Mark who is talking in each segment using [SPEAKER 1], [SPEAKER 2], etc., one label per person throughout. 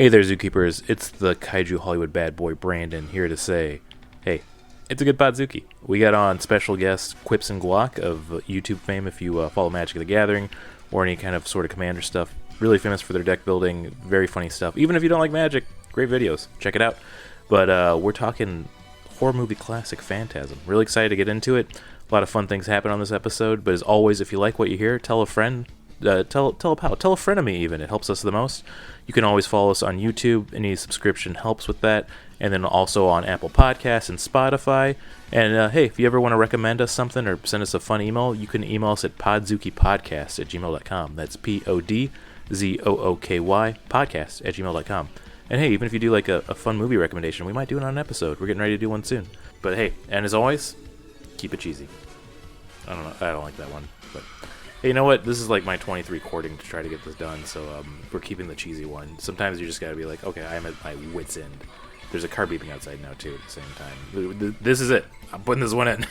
[SPEAKER 1] Hey there, Zookeepers. It's the Kaiju Hollywood bad boy Brandon here to say, hey, it's a good Podzooky. We got on special guest Quips and Guac of YouTube fame if you follow Magic the Gathering or any kind of sort of Commander stuff. Really famous for their deck building, very funny stuff. Even if you don't like Magic, great videos. Check it out. But we're talking horror movie classic Phantasm. Really excited to get into it. A lot of fun things happen on this episode. But as always, if you like what you hear, tell a friend. Tell a pal, tell a friend of me even. It helps us the most. You can always follow us on YouTube. Any subscription helps with that. And then also on Apple Podcasts and Spotify. And hey, if you ever want to recommend us something or send us a fun email, you can email us at podzookeypodcast@gmail.com. That's PODZOOKY podcast@gmail.com. And hey, even if you do like a fun movie recommendation, we might do it on an episode. We're getting ready to do one soon. But hey, and as always, keep it cheesy. I don't like that one, but hey, you know what? This is like my 23 recording to try to get this done, so we're keeping the cheesy one. Sometimes you just gotta be like, okay, I'm at my wit's end. There's a car beeping outside now, too, at the same time. This is it. I'm putting this one in.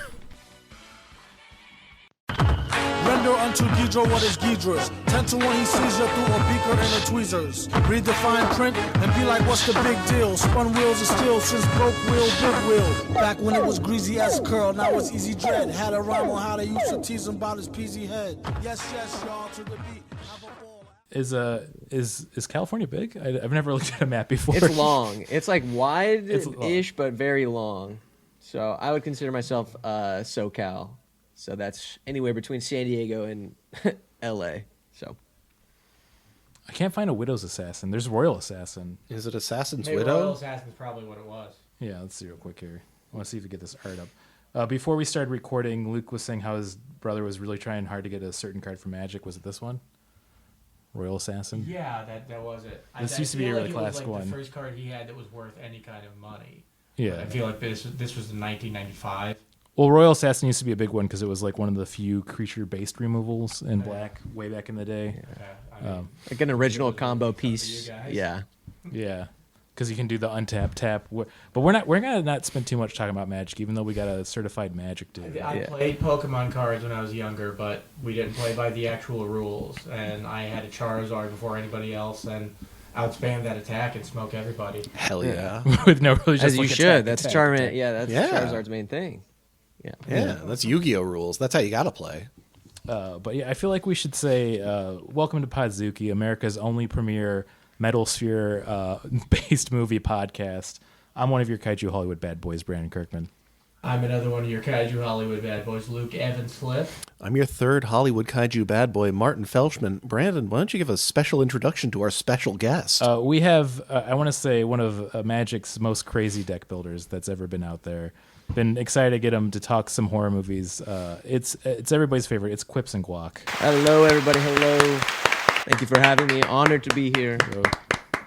[SPEAKER 2] Render unto Ghidra what is Ghidra's. 10 to 1 he sees you through a beaker and a tweezers. Read the fine print and be like, what's the big deal? Spun wheels of steel since broke wheel, big wheel. Back when it was greasy as curl, now it's easy dread. Had a rhyme on how they used to tease him about his peasy head. Yes, y'all, to the beat. Have a ball.
[SPEAKER 1] Is California big? I've never looked at a map before.
[SPEAKER 3] It's long. It's like wide-ish, but very long. So I would consider myself SoCal. So that's anywhere between San Diego and L.A. So
[SPEAKER 1] I can't find a Widow's Assassin. There's Royal Assassin.
[SPEAKER 4] Is it Assassin's
[SPEAKER 5] Hey,
[SPEAKER 4] Widow?
[SPEAKER 5] Royal Assassin's probably what it was.
[SPEAKER 1] Yeah, let's see real quick here. I want to see if we get this art up. Before we started recording, Luke was saying how his brother was really trying hard to get a certain card for Magic. Was it this one? Royal Assassin?
[SPEAKER 5] Yeah, that was it.
[SPEAKER 1] This used to
[SPEAKER 5] feel
[SPEAKER 1] be a really
[SPEAKER 5] like it was
[SPEAKER 1] classic
[SPEAKER 5] like
[SPEAKER 1] one.
[SPEAKER 5] The first card he had that was worth any kind of money.
[SPEAKER 1] Yeah.
[SPEAKER 5] But I feel like this was in 1995.
[SPEAKER 1] Well, Royal Assassin used to be a big one because it was like one of the few creature-based removals in Black way back in the day.
[SPEAKER 5] Yeah,
[SPEAKER 3] like an original
[SPEAKER 5] It was
[SPEAKER 3] combo
[SPEAKER 5] really fun for
[SPEAKER 3] piece.
[SPEAKER 5] you guys.
[SPEAKER 3] Yeah.
[SPEAKER 1] Yeah, because you can do the untap tap. But we're gonna not spend too much talking about Magic, even though we got a certified Magic dude.
[SPEAKER 5] I played Pokemon cards when I was younger, but we didn't play by the actual rules. And I had a Charizard before anybody else, and outspam that attack and smoke everybody.
[SPEAKER 4] Hell yeah.
[SPEAKER 1] With no really just
[SPEAKER 3] As you
[SPEAKER 1] like
[SPEAKER 3] should.
[SPEAKER 1] attack,
[SPEAKER 3] That's
[SPEAKER 1] attack,
[SPEAKER 3] Charmin.
[SPEAKER 1] attack.
[SPEAKER 3] Yeah, that's
[SPEAKER 4] Yeah.
[SPEAKER 3] Charizard's main thing. Yeah.
[SPEAKER 4] Yeah, that's Yu-Gi-Oh rules. That's how you gotta play.
[SPEAKER 1] But yeah, I feel like we should say welcome to Podzooky, America's only premier Metal Sphere based movie podcast. I'm one of your Kaiju Hollywood bad boys, Brandon Kirkman.
[SPEAKER 5] I'm another one of your Kaiju Hollywood bad boys, Luke Evans Flip.
[SPEAKER 4] I'm your third Hollywood kaiju bad boy, Martin Felshman. Brandon, why don't you give a special introduction to our special guest?
[SPEAKER 1] We have, I want to say, one of Magic's most crazy deck builders that's ever been out there. Been excited to get him to talk some horror movies. It's everybody's favorite. It's Quips and Guac.
[SPEAKER 3] Hello, everybody. Hello. Thank you for having me. Honored to be here.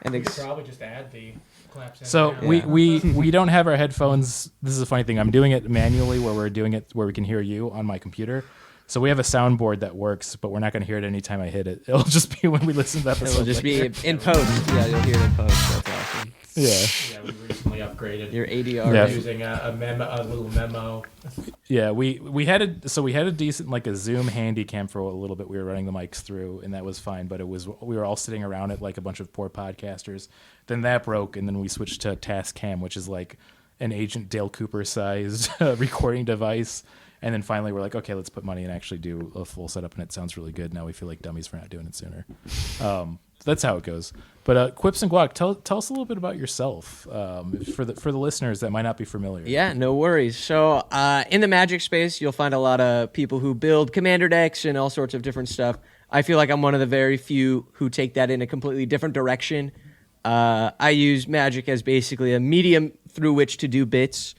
[SPEAKER 3] And
[SPEAKER 5] We could probably just add the claps in.
[SPEAKER 1] So
[SPEAKER 5] now.
[SPEAKER 1] we don't have our headphones. This is a funny thing. I'm doing it manually where we're doing it where we can hear you on my computer. So we have a soundboard that works, but we're not going to hear it anytime I hit it. It'll just be when we listen to the episode.
[SPEAKER 3] It'll just be
[SPEAKER 1] later.
[SPEAKER 3] in post. Yeah, you'll hear it in post. That's awesome.
[SPEAKER 1] Yeah.
[SPEAKER 5] Yeah, we recently upgraded.
[SPEAKER 3] Your ADR.
[SPEAKER 1] Yeah.
[SPEAKER 5] Using a little memo.
[SPEAKER 1] Yeah, we had a decent like a Zoom handy cam for a little bit. We were running the mics through, and that was fine. But we were all sitting around it like a bunch of poor podcasters. Then that broke, and then we switched to Tascam, which is like an Agent Dale Cooper sized recording device. And then finally we're like, okay, let's put money and actually do a full setup, and it sounds really good. Now we feel like dummies for not doing it sooner. That's how it goes. But Quips and Guac, tell us a little bit about yourself for the listeners that might not be familiar.
[SPEAKER 3] Yeah, no worries. So in the Magic space, you'll find a lot of people who build commander decks and all sorts of different stuff. I feel like I'm one of the very few who take that in a completely different direction. I use Magic as basically a medium through which to do bits.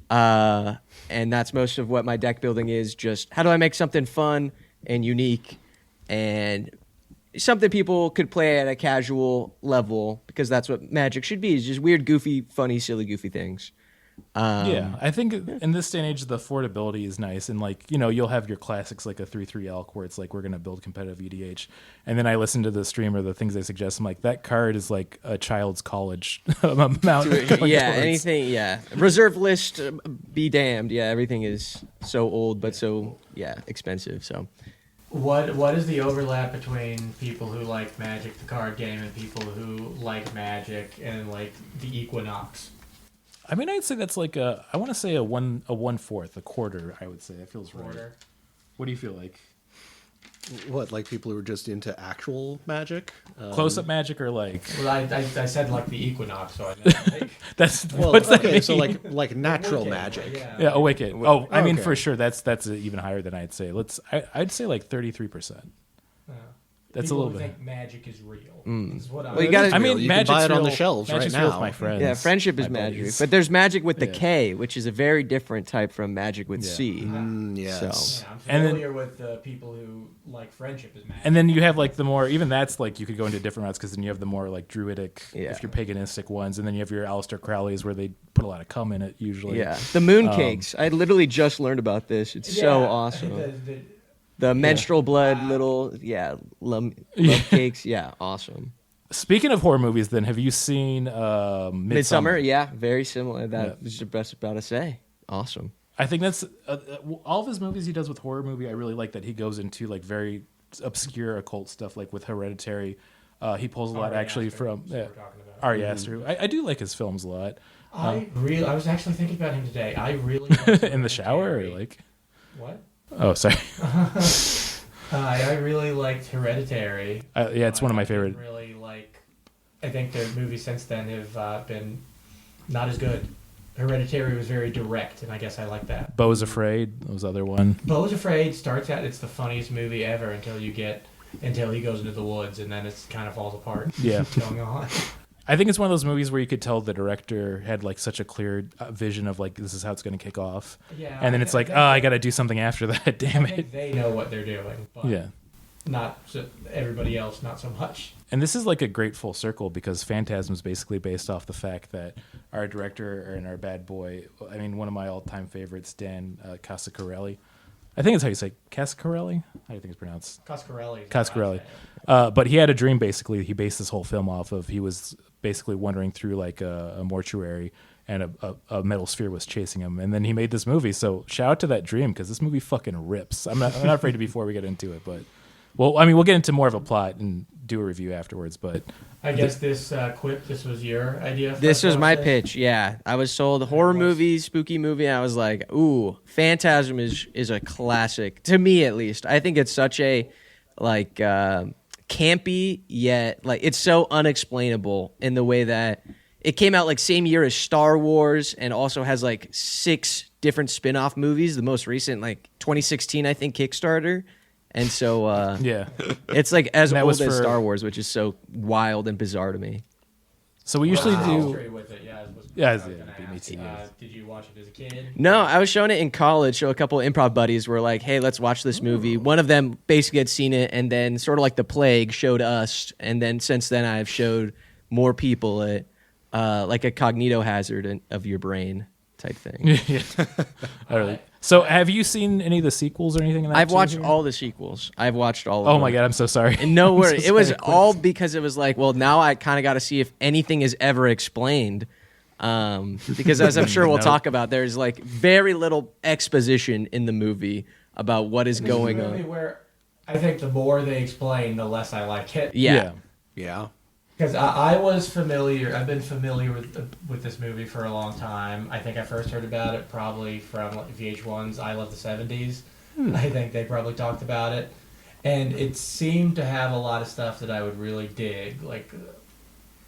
[SPEAKER 3] And that's most of what my deck building is. Just how do I make something fun and unique and something people could play at a casual level, because that's what Magic should be, is just weird, goofy, funny, silly, goofy things.
[SPEAKER 1] Yeah, I think in this day and age, the affordability is nice. And, like, you know, you'll have your classics like a 3/3 elk where it's like, we're going to build competitive EDH. And then I listen to the stream or the things they suggest. I'm like, that card is like a child's college amount. Going
[SPEAKER 3] Yeah,
[SPEAKER 1] towards.
[SPEAKER 3] anything, yeah. Reserve list, be damned. Yeah, everything is so old, but so, yeah, expensive. So
[SPEAKER 5] What is the overlap between people who like Magic the card game and people who like Magic and like the Equinox?
[SPEAKER 1] I mean, I'd say that's like I want to say a 1/4, a quarter. I would say that feels right.
[SPEAKER 5] Quarter.
[SPEAKER 1] What do you feel like?
[SPEAKER 4] What, like people who are just into actual Magic?
[SPEAKER 1] Close-up Magic or like?
[SPEAKER 5] Well, I said like the Equinox, so I meant like
[SPEAKER 1] That's
[SPEAKER 4] Well,
[SPEAKER 1] what's that
[SPEAKER 4] okay,
[SPEAKER 1] mean?
[SPEAKER 4] so like natural
[SPEAKER 5] Wicked,
[SPEAKER 4] Magic.
[SPEAKER 5] Yeah.
[SPEAKER 1] Yeah, Wicked. Oh, I mean
[SPEAKER 4] Okay.
[SPEAKER 1] for sure that's even higher than I'd say. I'd say like 33%. That's
[SPEAKER 5] People
[SPEAKER 1] a little
[SPEAKER 5] who
[SPEAKER 1] bit.
[SPEAKER 5] think Magic is real. Is what
[SPEAKER 3] Well, you gotta-
[SPEAKER 1] I mean,
[SPEAKER 4] You can
[SPEAKER 1] Magic's
[SPEAKER 4] buy it on
[SPEAKER 1] real,
[SPEAKER 4] the shelves right
[SPEAKER 1] Magic's real with
[SPEAKER 4] now.
[SPEAKER 1] my friends.
[SPEAKER 3] Yeah, friendship is
[SPEAKER 1] my
[SPEAKER 3] magic,
[SPEAKER 1] buddies.
[SPEAKER 3] but there's magic with the
[SPEAKER 1] Yeah.
[SPEAKER 3] K, which is a very different type from magic with
[SPEAKER 1] Yeah.
[SPEAKER 3] C.
[SPEAKER 4] Yes.
[SPEAKER 3] So-
[SPEAKER 5] Yeah, I'm
[SPEAKER 1] And then-
[SPEAKER 5] familiar with the people who like friendship is Magic.
[SPEAKER 1] And then you have like the more, even that's like you could go into different routes because then you have the more like druidic,
[SPEAKER 3] Yeah.
[SPEAKER 1] if you're paganistic ones, and then you have your Aleister Crowleys where they put a lot of cum in it usually.
[SPEAKER 3] Yeah, the moon cakes. I literally just learned about this. It's so
[SPEAKER 5] Yeah,
[SPEAKER 3] awesome.
[SPEAKER 5] the-
[SPEAKER 3] The menstrual blood,
[SPEAKER 5] Wow.
[SPEAKER 3] little love cakes. Yeah, awesome.
[SPEAKER 1] Speaking of horror movies, then have you seen
[SPEAKER 3] Midsummer, yeah, very similar. That
[SPEAKER 1] Yeah.
[SPEAKER 3] was the best about to say. Awesome.
[SPEAKER 1] I think that's all of his movies he does with horror movie. I really like that he goes into like very obscure occult stuff, like with Hereditary. He pulls a lot
[SPEAKER 5] Ari
[SPEAKER 1] actually
[SPEAKER 5] Aster,
[SPEAKER 1] from
[SPEAKER 5] is what we're talking about.
[SPEAKER 1] Ari Aster. I do like his films a lot.
[SPEAKER 5] I was actually thinking about him today. I really liked
[SPEAKER 1] In the shower, or
[SPEAKER 5] Hereditary.
[SPEAKER 1] like,
[SPEAKER 5] What?
[SPEAKER 1] oh, sorry.
[SPEAKER 5] I really liked Hereditary.
[SPEAKER 1] Yeah, it's one of my
[SPEAKER 5] I didn't
[SPEAKER 1] favorite.
[SPEAKER 5] Really like. I think the movies since then have been not as good. Hereditary was very direct, and I guess I like that.
[SPEAKER 1] Beau's Afraid, that was the other one.
[SPEAKER 5] Beau's Afraid starts out, it's the funniest movie ever until he goes into the woods, and then it kind of falls apart.
[SPEAKER 1] Yeah.
[SPEAKER 5] Going on.
[SPEAKER 1] I think it's one of those movies where you could tell the director had like such a clear vision of like this is how it's going to kick off,
[SPEAKER 5] Yeah.
[SPEAKER 1] and then it's like,
[SPEAKER 5] think
[SPEAKER 1] oh, I got to do something after that. Damn
[SPEAKER 5] I think
[SPEAKER 1] it.
[SPEAKER 5] they know what they're doing, but
[SPEAKER 1] Yeah.
[SPEAKER 5] not so, everybody else, not so much.
[SPEAKER 1] And this is like a great full circle because Phantasm is basically based off the fact that our director and our bad boy, I mean, one of my all-time favorites, Dan Cascarelli. I think that's how you say Cascarelli. How do you think it's pronounced?
[SPEAKER 5] Coscarelli.
[SPEAKER 1] Coscarelli. But he had a dream, basically. He based this whole film off of, he was basically wandering through like a mortuary and a metal sphere was chasing him. And then he made this movie. So shout out to that dream because this movie fucking rips. I'm not afraid to before we get into it, but well, I mean, we'll get into more of a plot and do a review afterwards, but
[SPEAKER 5] I guess this Quip, this was your idea? for
[SPEAKER 3] This
[SPEAKER 5] us
[SPEAKER 3] was
[SPEAKER 5] to
[SPEAKER 3] my
[SPEAKER 5] watch
[SPEAKER 3] pitch. Yeah, I was sold horror movie, spooky movie. And I was like, ooh, Phantasm is a classic to me, at least. I think it's such a like campy yet like it's so unexplainable in the way that it came out like same year as Star Wars and also has like 6 different spin-off movies. The most recent, like 2016, I think, Kickstarter. And so
[SPEAKER 1] yeah.
[SPEAKER 3] it's like as
[SPEAKER 1] And that
[SPEAKER 3] old
[SPEAKER 1] was
[SPEAKER 3] as
[SPEAKER 1] for-
[SPEAKER 3] Star Wars, which is so wild and bizarre to me.
[SPEAKER 1] So we usually
[SPEAKER 5] What's the
[SPEAKER 1] do.
[SPEAKER 5] history with it? Yeah, was
[SPEAKER 1] Yeah,
[SPEAKER 5] what I was
[SPEAKER 1] yeah,
[SPEAKER 5] gonna
[SPEAKER 1] me
[SPEAKER 5] ask.
[SPEAKER 1] too, yeah.
[SPEAKER 5] Did you watch it as a kid?
[SPEAKER 3] No, I was showing it in college. So a couple of improv buddies were like, "Hey, let's watch this movie." One of them basically had seen it, and then sort of like the plague showed us. And then since then, I've showed more people it, like a cognito hazard of your brain type thing.
[SPEAKER 1] Yeah. All right. So have you seen any of the sequels or anything? In that
[SPEAKER 3] I've watched
[SPEAKER 1] series?
[SPEAKER 3] all the sequels. I've watched all of
[SPEAKER 1] Oh
[SPEAKER 3] them.
[SPEAKER 1] my god, I'm so sorry.
[SPEAKER 3] And no
[SPEAKER 1] I'm
[SPEAKER 3] worry.
[SPEAKER 1] so
[SPEAKER 3] It was
[SPEAKER 1] sorry.
[SPEAKER 3] all because it was like, well, now I kind of got to see if anything is ever explained. Because as I'm sure we'll
[SPEAKER 1] No.
[SPEAKER 3] talk about, there's like very little exposition in the movie about what is
[SPEAKER 5] This is a
[SPEAKER 3] going
[SPEAKER 5] movie
[SPEAKER 3] on.
[SPEAKER 5] where I think the more they explain, the less I like it.
[SPEAKER 3] Yeah.
[SPEAKER 4] Yeah.
[SPEAKER 5] Because I was familiar. I've been familiar with this movie for a long time. I think I first heard about it probably from like VH1's I Love the 70s. I think they probably talked about it. And it seemed to have a lot of stuff that I would really dig, like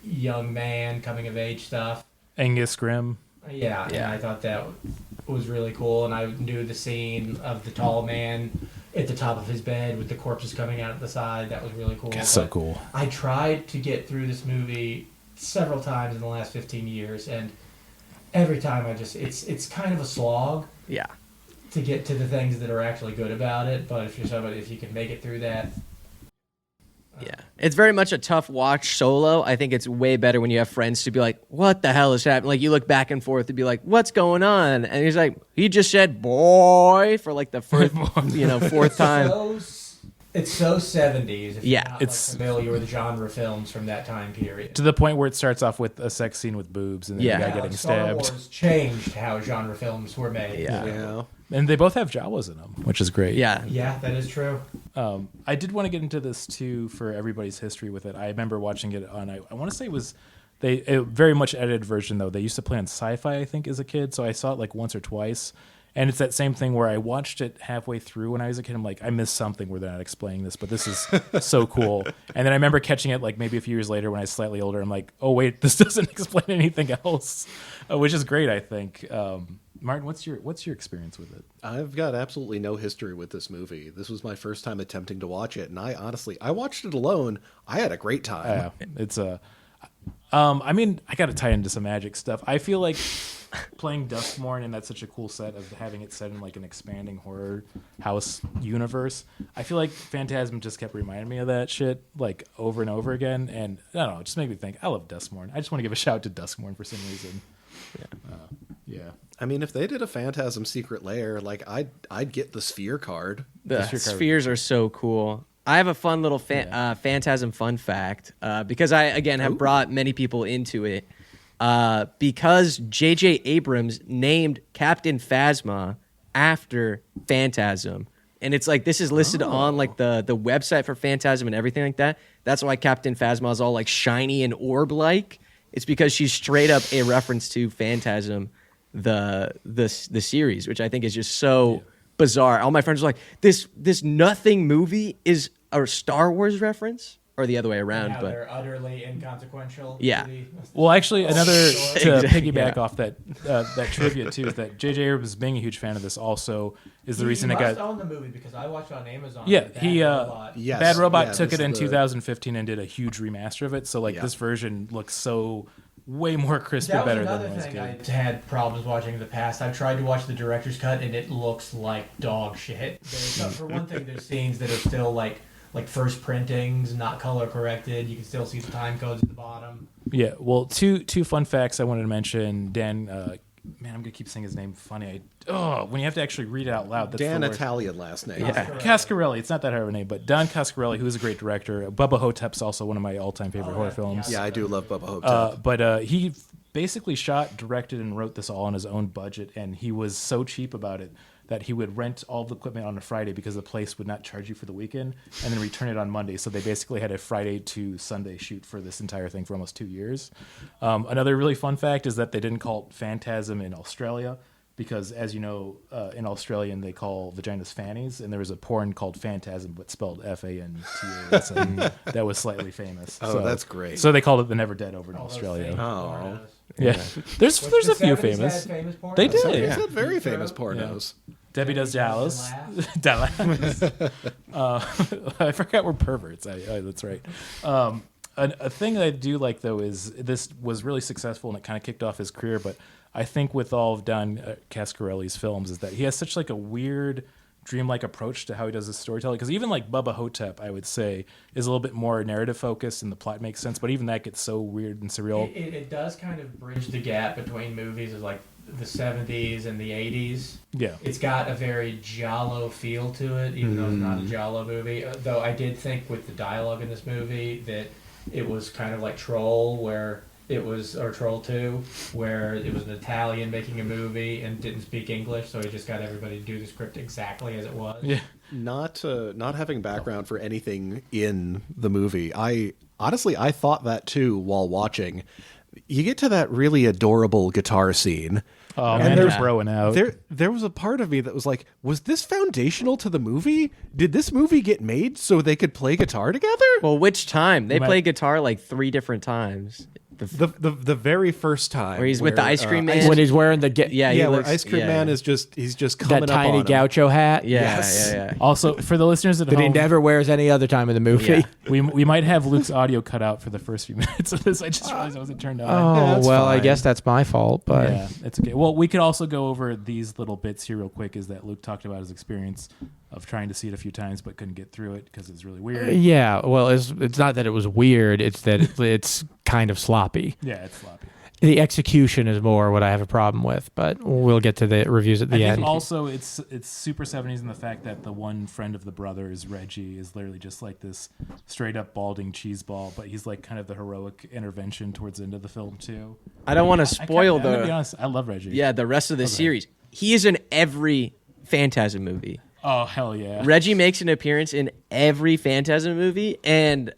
[SPEAKER 5] young man, coming of age stuff.
[SPEAKER 1] Angus Grimm.
[SPEAKER 5] Yeah,
[SPEAKER 3] Yeah.
[SPEAKER 5] and I thought that was really cool. And I knew the scene of the tall man at the top of his bed with the corpses coming out at the side. That was really cool.
[SPEAKER 1] That's so
[SPEAKER 5] But
[SPEAKER 1] cool.
[SPEAKER 5] I tried to get through this movie several times in the last 15 years, and every time it's kind of a slog
[SPEAKER 3] Yeah.
[SPEAKER 5] to get to the things that are actually good about it. But if you can make it through that,
[SPEAKER 3] Yeah. It's very much a tough watch solo. I think it's way better when you have friends to be like, what the hell is happening? Like, you look back and forth to be like, what's going on? And he's like, he just said boy for like the first, fourth time.
[SPEAKER 5] It's so 70s. If
[SPEAKER 3] Yeah,
[SPEAKER 5] you're not,
[SPEAKER 1] it's-
[SPEAKER 5] like, familiar with genre films from that time period.
[SPEAKER 1] To the point where it starts off with a sex scene with boobs and then
[SPEAKER 3] Yeah.
[SPEAKER 1] the guy getting
[SPEAKER 5] Star
[SPEAKER 1] stabbed.
[SPEAKER 5] Wars changed how genre films were made.
[SPEAKER 3] Yeah.
[SPEAKER 4] Yeah.
[SPEAKER 1] And they both have Jawas in them, which is great.
[SPEAKER 3] Yeah.
[SPEAKER 5] Yeah, that is true.
[SPEAKER 1] I did want to get into this too for everybody's history with it. I remember watching it on. I want to say it was a very much edited version though. They used to play on Sci-Fi, I think, as a kid. So I saw it like once or twice. And it's that same thing where I watched it halfway through when I was a kid. I'm like, I missed something where they're not explaining this, but this is so cool. And then I remember catching it like maybe a few years later when I was slightly older. I'm like, oh wait, this doesn't explain anything else, which is great. I think. Martin, what's your experience with it?
[SPEAKER 4] I've got absolutely no history with this movie. This was my first time attempting to watch it, and I watched it alone. I had a great time.
[SPEAKER 1] It's I mean, I got to tie into some magic stuff. I feel like playing Duskmorn, and that's such a cool set of having it set in like an expanding horror house universe. I feel like Phantasm just kept reminding me of that shit like over and over again, and I don't know, it just made me think I love Duskmorn. I just want to give a shout to Duskmorn for some reason. Yeah.
[SPEAKER 4] I mean, if they did a Phantasm Secret Lair, like I'd get the Sphere card.
[SPEAKER 3] The spheres are so cool. I have a fun little Phantasm fun fact because I, again, have brought many people into it because J.J. Abrams named Captain Phasma after Phantasm. And it's like this is listed on like the website for Phantasm and everything like that. That's why Captain Phasma is all like shiny and orb-like. It's because she's straight up a reference to Phantasm, the series, which I think is just so bizarre. All my friends are like, this nothing movie is a Star Wars reference, or the other way around.
[SPEAKER 5] Yeah,
[SPEAKER 3] but
[SPEAKER 5] they're utterly inconsequential.
[SPEAKER 3] Yeah.
[SPEAKER 1] Well, actually, another to
[SPEAKER 3] Exactly,
[SPEAKER 1] piggyback
[SPEAKER 3] yeah.
[SPEAKER 1] off that trivia too is that J.J. Abrams being a huge fan of this also is the reason
[SPEAKER 5] he
[SPEAKER 1] it
[SPEAKER 5] must
[SPEAKER 1] got.
[SPEAKER 5] own the movie because I watched it on Amazon.
[SPEAKER 1] Yeah,
[SPEAKER 5] Bad
[SPEAKER 1] he
[SPEAKER 5] Robot.
[SPEAKER 4] Yes.
[SPEAKER 1] Bad Robot
[SPEAKER 4] Yeah,
[SPEAKER 1] took
[SPEAKER 4] this
[SPEAKER 1] it in
[SPEAKER 4] is the-
[SPEAKER 1] 2015 and did a huge remaster of it. So like this version looks so way more crisp and
[SPEAKER 5] That was
[SPEAKER 1] better than
[SPEAKER 5] another
[SPEAKER 1] it was.
[SPEAKER 5] thing
[SPEAKER 1] Good.
[SPEAKER 5] I had problems watching in the past. I've tried to watch the director's cut and it looks like dog shit. For one thing, there's scenes that are still like first printings, not color corrected. You can still see the time codes at the bottom.
[SPEAKER 1] Yeah, well, two fun facts I wanted to mention. Dan, man, I'm gonna keep saying his name funny. When you have to actually read it out loud. That's
[SPEAKER 4] Dan
[SPEAKER 1] the worst.
[SPEAKER 4] Italian last name.
[SPEAKER 1] Yeah, Cascarelli. It's not that hard of a name, but Don Cascarelli, who is a great director. Bubba Hotep's also one of my all-time favorite horror films.
[SPEAKER 4] Yeah, I do love Bubba Hotep.
[SPEAKER 1] But he basically shot, directed, and wrote this all on his own budget, and he was so cheap about it that he would rent all the equipment on a Friday because the place would not charge you for the weekend and then return it on Monday. So they basically had a Friday to Sunday shoot for this entire thing for almost 2 years. Another really fun fact is that they didn't call it Phantasm in Australia because, as you know, in Australian they call vaginas fannies, and there was a porn called Phantasm but spelled F-A-N-T-A-S, and that was slightly famous.
[SPEAKER 4] Oh, that's great.
[SPEAKER 1] So they called it The Never Dead over in
[SPEAKER 5] All those
[SPEAKER 1] Australia.
[SPEAKER 5] famous
[SPEAKER 4] Oh.
[SPEAKER 5] pornos.
[SPEAKER 1] Yeah, there's
[SPEAKER 5] Which
[SPEAKER 1] a
[SPEAKER 5] the
[SPEAKER 1] few
[SPEAKER 5] 70s
[SPEAKER 1] famous.
[SPEAKER 5] had famous pornos.
[SPEAKER 1] They did,
[SPEAKER 4] Some
[SPEAKER 1] yeah.
[SPEAKER 4] had very famous pornos.
[SPEAKER 1] Debbie Does Dallas.
[SPEAKER 5] Laugh.
[SPEAKER 1] Dallas. I forgot we're perverts. That's right. A thing that I do like though is this was really successful and it kind of kicked off his career. But I think with all of Don Cascarelli's films is that he has such like a weird, dreamlike approach to how he does his storytelling. Because even like Bubba Hotep, I would say, is a little bit more narrative focused and the plot makes sense. But even that gets so weird and surreal.
[SPEAKER 5] It does kind of bridge the gap between movies of like the 70s and the 80s.
[SPEAKER 1] Yeah.
[SPEAKER 5] It's got a very giallo feel to it, even though it's not a giallo movie. Though I did think with the dialogue in this movie that it was kind of like Troll, or Troll 2, where it was an Italian making a movie and didn't speak English, so he just got everybody to do the script exactly as it was.
[SPEAKER 1] Yeah.
[SPEAKER 4] Not having background for anything in the movie. I thought that too while watching. You get to that really adorable guitar scene.
[SPEAKER 1] Oh,
[SPEAKER 4] And
[SPEAKER 1] man,
[SPEAKER 4] there's-
[SPEAKER 1] they're throwing out.
[SPEAKER 4] There was a part of me that was like, was this foundational to the movie? Did this movie get made so they could play guitar together?
[SPEAKER 3] well, which time they
[SPEAKER 1] Might-
[SPEAKER 3] play guitar like 3 different times?
[SPEAKER 4] The very first time
[SPEAKER 3] Where he's with the ice cream man.
[SPEAKER 6] when he's wearing the
[SPEAKER 3] Yeah, he
[SPEAKER 4] where
[SPEAKER 3] looks,
[SPEAKER 4] Ice Cream
[SPEAKER 3] yeah,
[SPEAKER 4] Man
[SPEAKER 3] yeah.
[SPEAKER 4] is just coming
[SPEAKER 6] that
[SPEAKER 4] up
[SPEAKER 6] tiny
[SPEAKER 4] on him.
[SPEAKER 6] gaucho hat.
[SPEAKER 3] Yeah,
[SPEAKER 4] Yes.
[SPEAKER 3] yeah.
[SPEAKER 1] Also, for the listeners at
[SPEAKER 6] that he
[SPEAKER 1] home,
[SPEAKER 6] never wears any other time in the movie.
[SPEAKER 3] Yeah.
[SPEAKER 1] we might have Luke's audio cut out for the first few minutes of this. I just realized I wasn't turned on.
[SPEAKER 6] Oh
[SPEAKER 4] that's
[SPEAKER 6] well, I
[SPEAKER 4] fine.
[SPEAKER 6] guess that's my fault. But
[SPEAKER 1] Yeah, it's okay. Well, we could also go over these little bits here real quick. Is that Luke talked about his experience of trying to see it a few times but couldn't get through it because it's really weird.
[SPEAKER 6] yeah, well, it's not that it was weird. It's that it's kind of sloppy.
[SPEAKER 1] Yeah, it's sloppy.
[SPEAKER 6] The execution is more what I have a problem with. But we'll get to the reviews at
[SPEAKER 1] I
[SPEAKER 6] the
[SPEAKER 1] think
[SPEAKER 6] end.
[SPEAKER 1] also it's super 70s in the fact that the one friend of the brothers, Reggie, is literally just like this straight up balding cheeseball, but he's like kind of the heroic intervention towards the end of the film too.
[SPEAKER 3] I don't want to spoil
[SPEAKER 1] I'm gonna be
[SPEAKER 3] the
[SPEAKER 1] honest, I love Reggie.
[SPEAKER 3] the rest of the series. He is in every Phantasm movie.
[SPEAKER 1] Oh, hell yeah.
[SPEAKER 3] Reggie makes an appearance in every Phantasm movie, and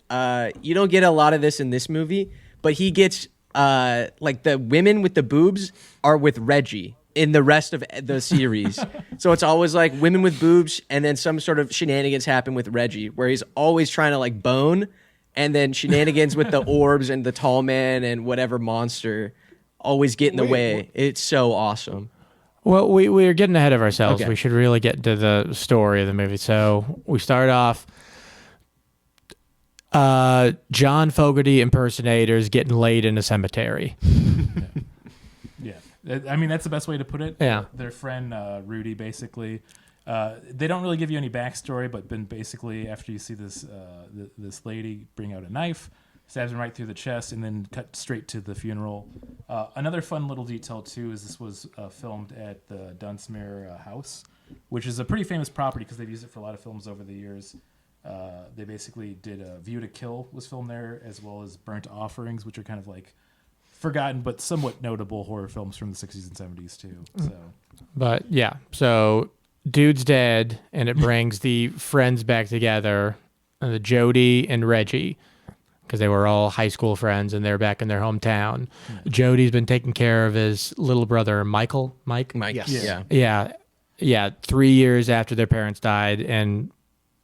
[SPEAKER 3] you don't get a lot of this in this movie, but he gets, like, the women with the boobs are with Reggie in the rest of the series. So it's always, like, women with boobs, and then some sort of shenanigans happen with Reggie, where he's always trying to, like, bone, and then shenanigans with the orbs and the tall man and whatever monster always get in the way. It's so awesome.
[SPEAKER 6] Well, we're getting ahead of ourselves.
[SPEAKER 3] Okay.
[SPEAKER 6] We should really get to the story of the movie. So we start off John Fogerty impersonators getting laid in a cemetery.
[SPEAKER 1] Yeah. I mean, that's the best way to put it.
[SPEAKER 6] Yeah.
[SPEAKER 1] Their friend, Rudy, basically. They don't really give you any backstory, but then basically after you see this this lady bring out a knife, stabs him right through the chest, and then cut straight to the funeral. Another fun little detail, too, is this was filmed at the Dunsmuir House, which is a pretty famous property because they've used it for a lot of films over the years. They basically did View to Kill was filmed there, as well as Burnt Offerings, which are kind of like forgotten but somewhat notable horror films from the 60s and 70s, too. So,
[SPEAKER 6] But, yeah, so dude's dead, and it brings the friends back together, the Jody and Reggie, because they were all high school friends and they're back in their hometown. Jody's been taking care of his little brother, Mike.
[SPEAKER 4] Yes.
[SPEAKER 6] Yeah. 3 years after their parents died, and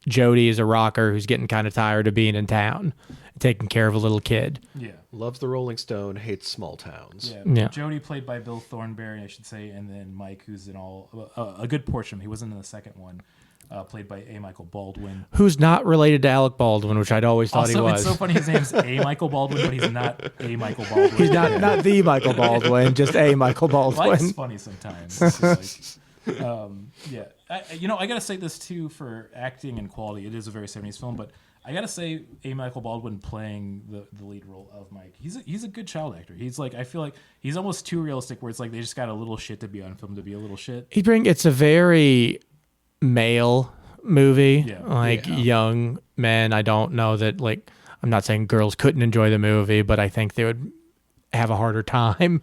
[SPEAKER 6] Jody is a rocker who's getting kind of tired of being in town, taking care of a little kid.
[SPEAKER 1] yeah.
[SPEAKER 4] Loves the Rolling Stone, hates small towns.
[SPEAKER 6] Yeah.
[SPEAKER 1] Jody played by Bill Thornberry, I should say, and then Mike, who's in all a good portion. He wasn't in the second one. Played by A. Michael Baldwin.
[SPEAKER 6] Who's not related to Alec Baldwin, which I'd always thought he was.
[SPEAKER 1] It's so funny. His name's A. Michael Baldwin, but he's not A. Michael Baldwin.
[SPEAKER 6] He's not the Michael Baldwin, just a Michael Baldwin.
[SPEAKER 1] Life's funny sometimes. It's just like, yeah. I got to say this, too, for acting and quality. It is a very 70s film, but I got to say A. Michael Baldwin playing the lead role of Mike, he's a good child actor. He's like, I feel like he's almost too realistic, where it's like they just got a little shit to be on film to be a little shit.
[SPEAKER 6] It's a very male movie, young men. I don't know that, like, I'm not saying girls couldn't enjoy the movie, but I think they would have a harder time.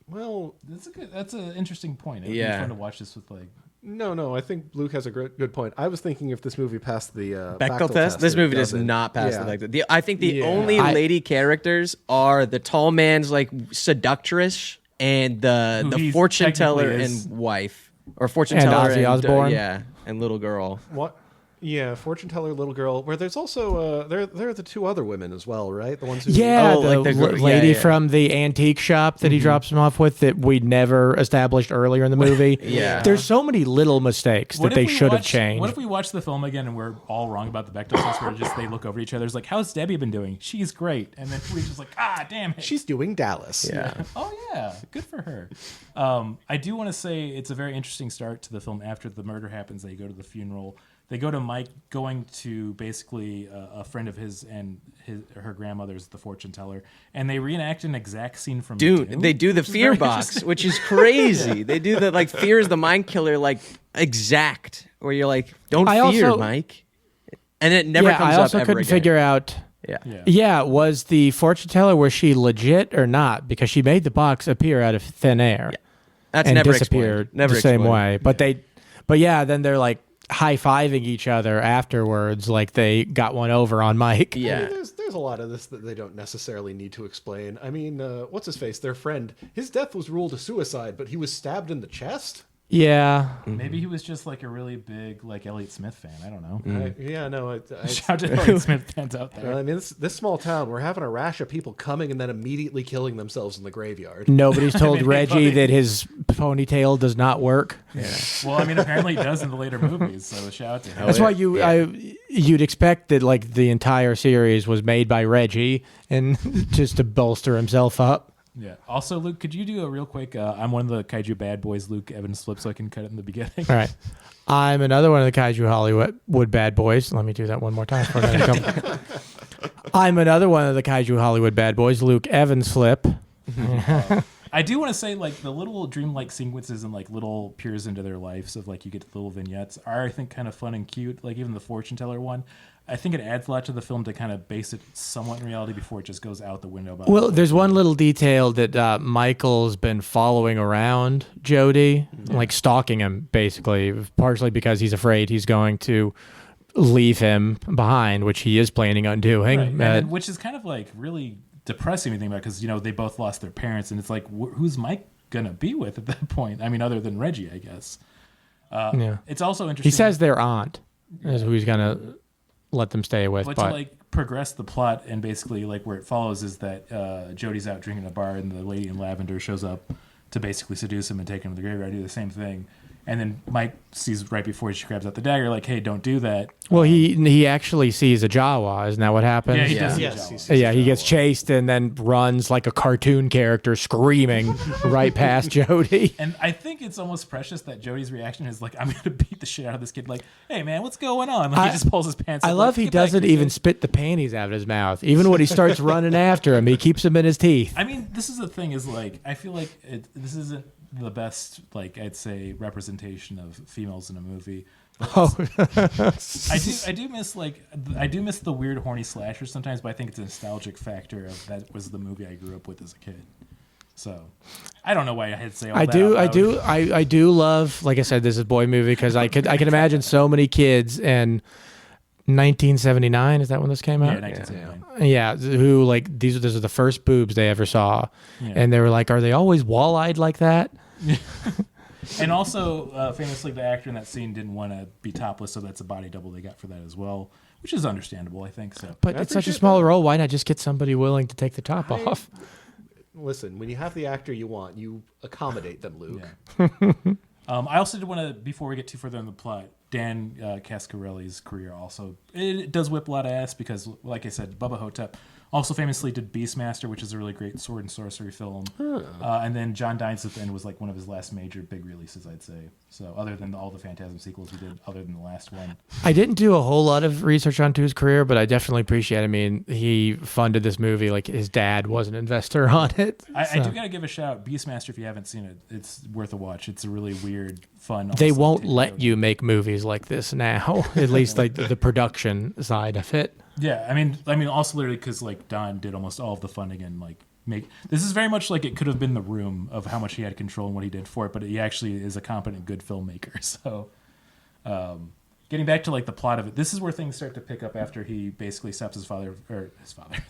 [SPEAKER 1] That's an interesting point. It'd be fun to watch this with like.
[SPEAKER 4] No, I think Luke has a good point. I was thinking if this movie passed the
[SPEAKER 3] Bechdel test. This movie does not pass the Bechdel. I think the only lady characters are the tall man's like seductress and the fortune teller and wife, or fortune teller
[SPEAKER 6] Ozzy Osbourne.
[SPEAKER 3] And little girl.
[SPEAKER 4] What? Yeah, fortune teller, little girl. Where there's also there are the two other women as well, right? The ones who
[SPEAKER 6] the lady from the antique shop that he drops him off with that we never established earlier in the movie. There's so many little mistakes that they should have changed.
[SPEAKER 1] What if we watch the film again and we're all wrong about the Bechdel test, where just they look over each other, it's like, how's Debbie been doing? She's great, and then we're just like, damn it,
[SPEAKER 4] she's doing Dallas.
[SPEAKER 1] Oh yeah, good for her. I do want to say it's a very interesting start to the film. After the murder happens, they go to the funeral. They go to Mike going to basically a friend of his and her grandmother's the fortune teller, and they reenact an exact scene from
[SPEAKER 3] Dune. They do the fear box, which is crazy. They do the like fear is the mind killer, like exact, where you're like, don't fear, Mike, and it never comes up.
[SPEAKER 6] I also couldn't figure out. Was the fortune teller, was she legit or not? Because she made the box appear out of thin air.
[SPEAKER 3] That's
[SPEAKER 6] and
[SPEAKER 3] never
[SPEAKER 6] disappeared
[SPEAKER 3] explained. Never
[SPEAKER 6] the same
[SPEAKER 3] explained.
[SPEAKER 6] way. Then they're like high-fiving each other afterwards, like they got one over on Mike.
[SPEAKER 4] I mean, there's a lot of this that they don't necessarily need to explain. I mean, what's his face? Their friend. His death was ruled a suicide, but he was stabbed in the chest.
[SPEAKER 6] Yeah.
[SPEAKER 1] Maybe he was just like a really big like Elliott Smith fan. I don't know.
[SPEAKER 4] Shout
[SPEAKER 1] out to Elliott Smith fans out there.
[SPEAKER 4] I mean, this small town, we're having a rash of people coming and then immediately killing themselves in the graveyard.
[SPEAKER 6] Nobody's told Reggie that his ponytail does not work.
[SPEAKER 1] Well, I mean, apparently it does in the later movies. So shout out to him.
[SPEAKER 6] That's why you'd expect that like the entire series was made by Reggie and just to bolster himself up.
[SPEAKER 1] Yeah. Also, Luke, could you do a real quick? I'm one of the Kaiju bad boys, Luke Evans flip, so I can cut it in the beginning.
[SPEAKER 6] All right. I'm another one of the Kaiju Hollywood bad boys. Let me do that one more time. I'm another one of the Kaiju Hollywood bad boys, Luke Evans flip.
[SPEAKER 1] I do want to say, like, the little dreamlike sequences and like little peers into their lives of like you get little vignettes are, I think, kind of fun and cute. Like even the fortune teller one. I think it adds a lot to the film to kind of base it somewhat in reality before it just goes out the window.
[SPEAKER 6] Well, there's one little detail that Michael's been following around Jody, like stalking him, basically, partially because he's afraid he's going to leave him behind, which he is planning on doing.
[SPEAKER 1] Right. And then, which is kind of like really depressing when you think about it, because, you know, they both lost their parents, and it's like, who's Mike going to be with at that point? I mean, other than Reggie, I guess. It's also interesting.
[SPEAKER 6] He says their aunt is who he's going to let them stay with.
[SPEAKER 1] But to like progress the plot, and basically like where it follows is that Jody's out drinking at a bar, and the lady in lavender shows up to basically seduce him and take him to the graveyard. Do the same thing. And then Mike sees right before she grabs out the dagger, like, hey, don't do that.
[SPEAKER 6] Well, he actually sees a Jawa. Isn't that what happens?
[SPEAKER 1] Yeah, he does see a Jawa.
[SPEAKER 6] He gets chased and then runs like a cartoon character screaming right past Jody.
[SPEAKER 1] And I think it's almost precious that Jody's reaction is like, I'm going to beat the shit out of this kid. Like, hey, man, what's going on? Like, he just pulls his pants up.
[SPEAKER 6] I love he doesn't even spit the panties out of his mouth. Even when he starts running after him, he keeps them in his teeth.
[SPEAKER 1] I mean, this is the thing is, like, I feel like this isn't the best, like, I'd say, representation of females in a movie. I do miss the weird horny slasher sometimes, but I think it's a nostalgic factor of that was the movie I grew up with as a kid. So I don't know why I had to say all that.
[SPEAKER 6] I do love, like I said, this is a boy movie because I can imagine so many kids in 1979. Is that when this came out?
[SPEAKER 1] Yeah, 1979.
[SPEAKER 6] Yeah, who like these are the first boobs they ever saw, and they were like, "Are they always wall-eyed like that?"
[SPEAKER 1] And also, famously, the actor in that scene didn't want to be topless, so that's a body double they got for that as well, which is understandable, I think. So,
[SPEAKER 6] but it's such a small role. Why not just get somebody willing to take the top off?
[SPEAKER 4] Listen, when you have the actor you want, you accommodate them, Luke.
[SPEAKER 1] Yeah. I also did want to, before we get too further in the plot, Dan Cascarelli's career also, it does whip a lot of ass because, like I said, Bubba Hotep also famously did Beastmaster, which is a really great sword and sorcery film. And then John Dines at the end was like one of his last major big releases, I'd say. So other than all the Phantasm sequels he did, other than the last one.
[SPEAKER 6] I didn't do a whole lot of research onto his career, but I definitely appreciate it. I mean, he funded this movie like his dad was an investor on it.
[SPEAKER 1] I do got to give a shout out. Beastmaster, if you haven't seen it, it's worth a watch. It's a really weird, fun.
[SPEAKER 6] They won't let you make movies like this now, at least like the production side of it.
[SPEAKER 1] Yeah, I mean, also literally because like Don did almost all of the funding and like this is very much like it could have been The Room of how much he had control and what he did for it, but he actually is a competent, good filmmaker. So, getting back to like the plot of it, this is where things start to pick up after he basically stops his father,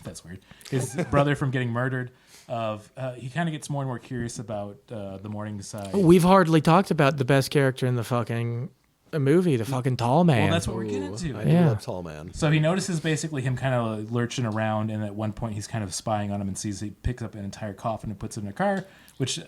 [SPEAKER 1] that's weird, his brother from getting murdered. He kind of gets more and more curious about the Morningside.
[SPEAKER 6] We've hardly talked about the best character in the fucking movie, the fucking tall man.
[SPEAKER 1] Well, that's what we're getting to.
[SPEAKER 4] I do love tall man.
[SPEAKER 1] So he notices basically him kind of lurching around, and at one point he's kind of spying on him and sees he picks up an entire coffin and puts it in a car, which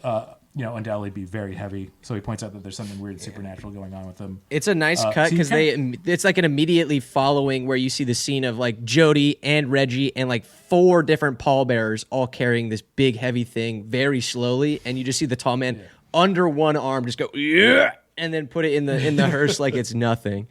[SPEAKER 1] undoubtedly be very heavy. So he points out that there's something weird supernatural going on with him.
[SPEAKER 3] It's a nice cut because it's like an immediately following where you see the scene of like Jody and Reggie and like 4 different pallbearers all carrying this big heavy thing very slowly, and you just see the tall man under one arm just go yeah, and then put it in the hearse like it's nothing.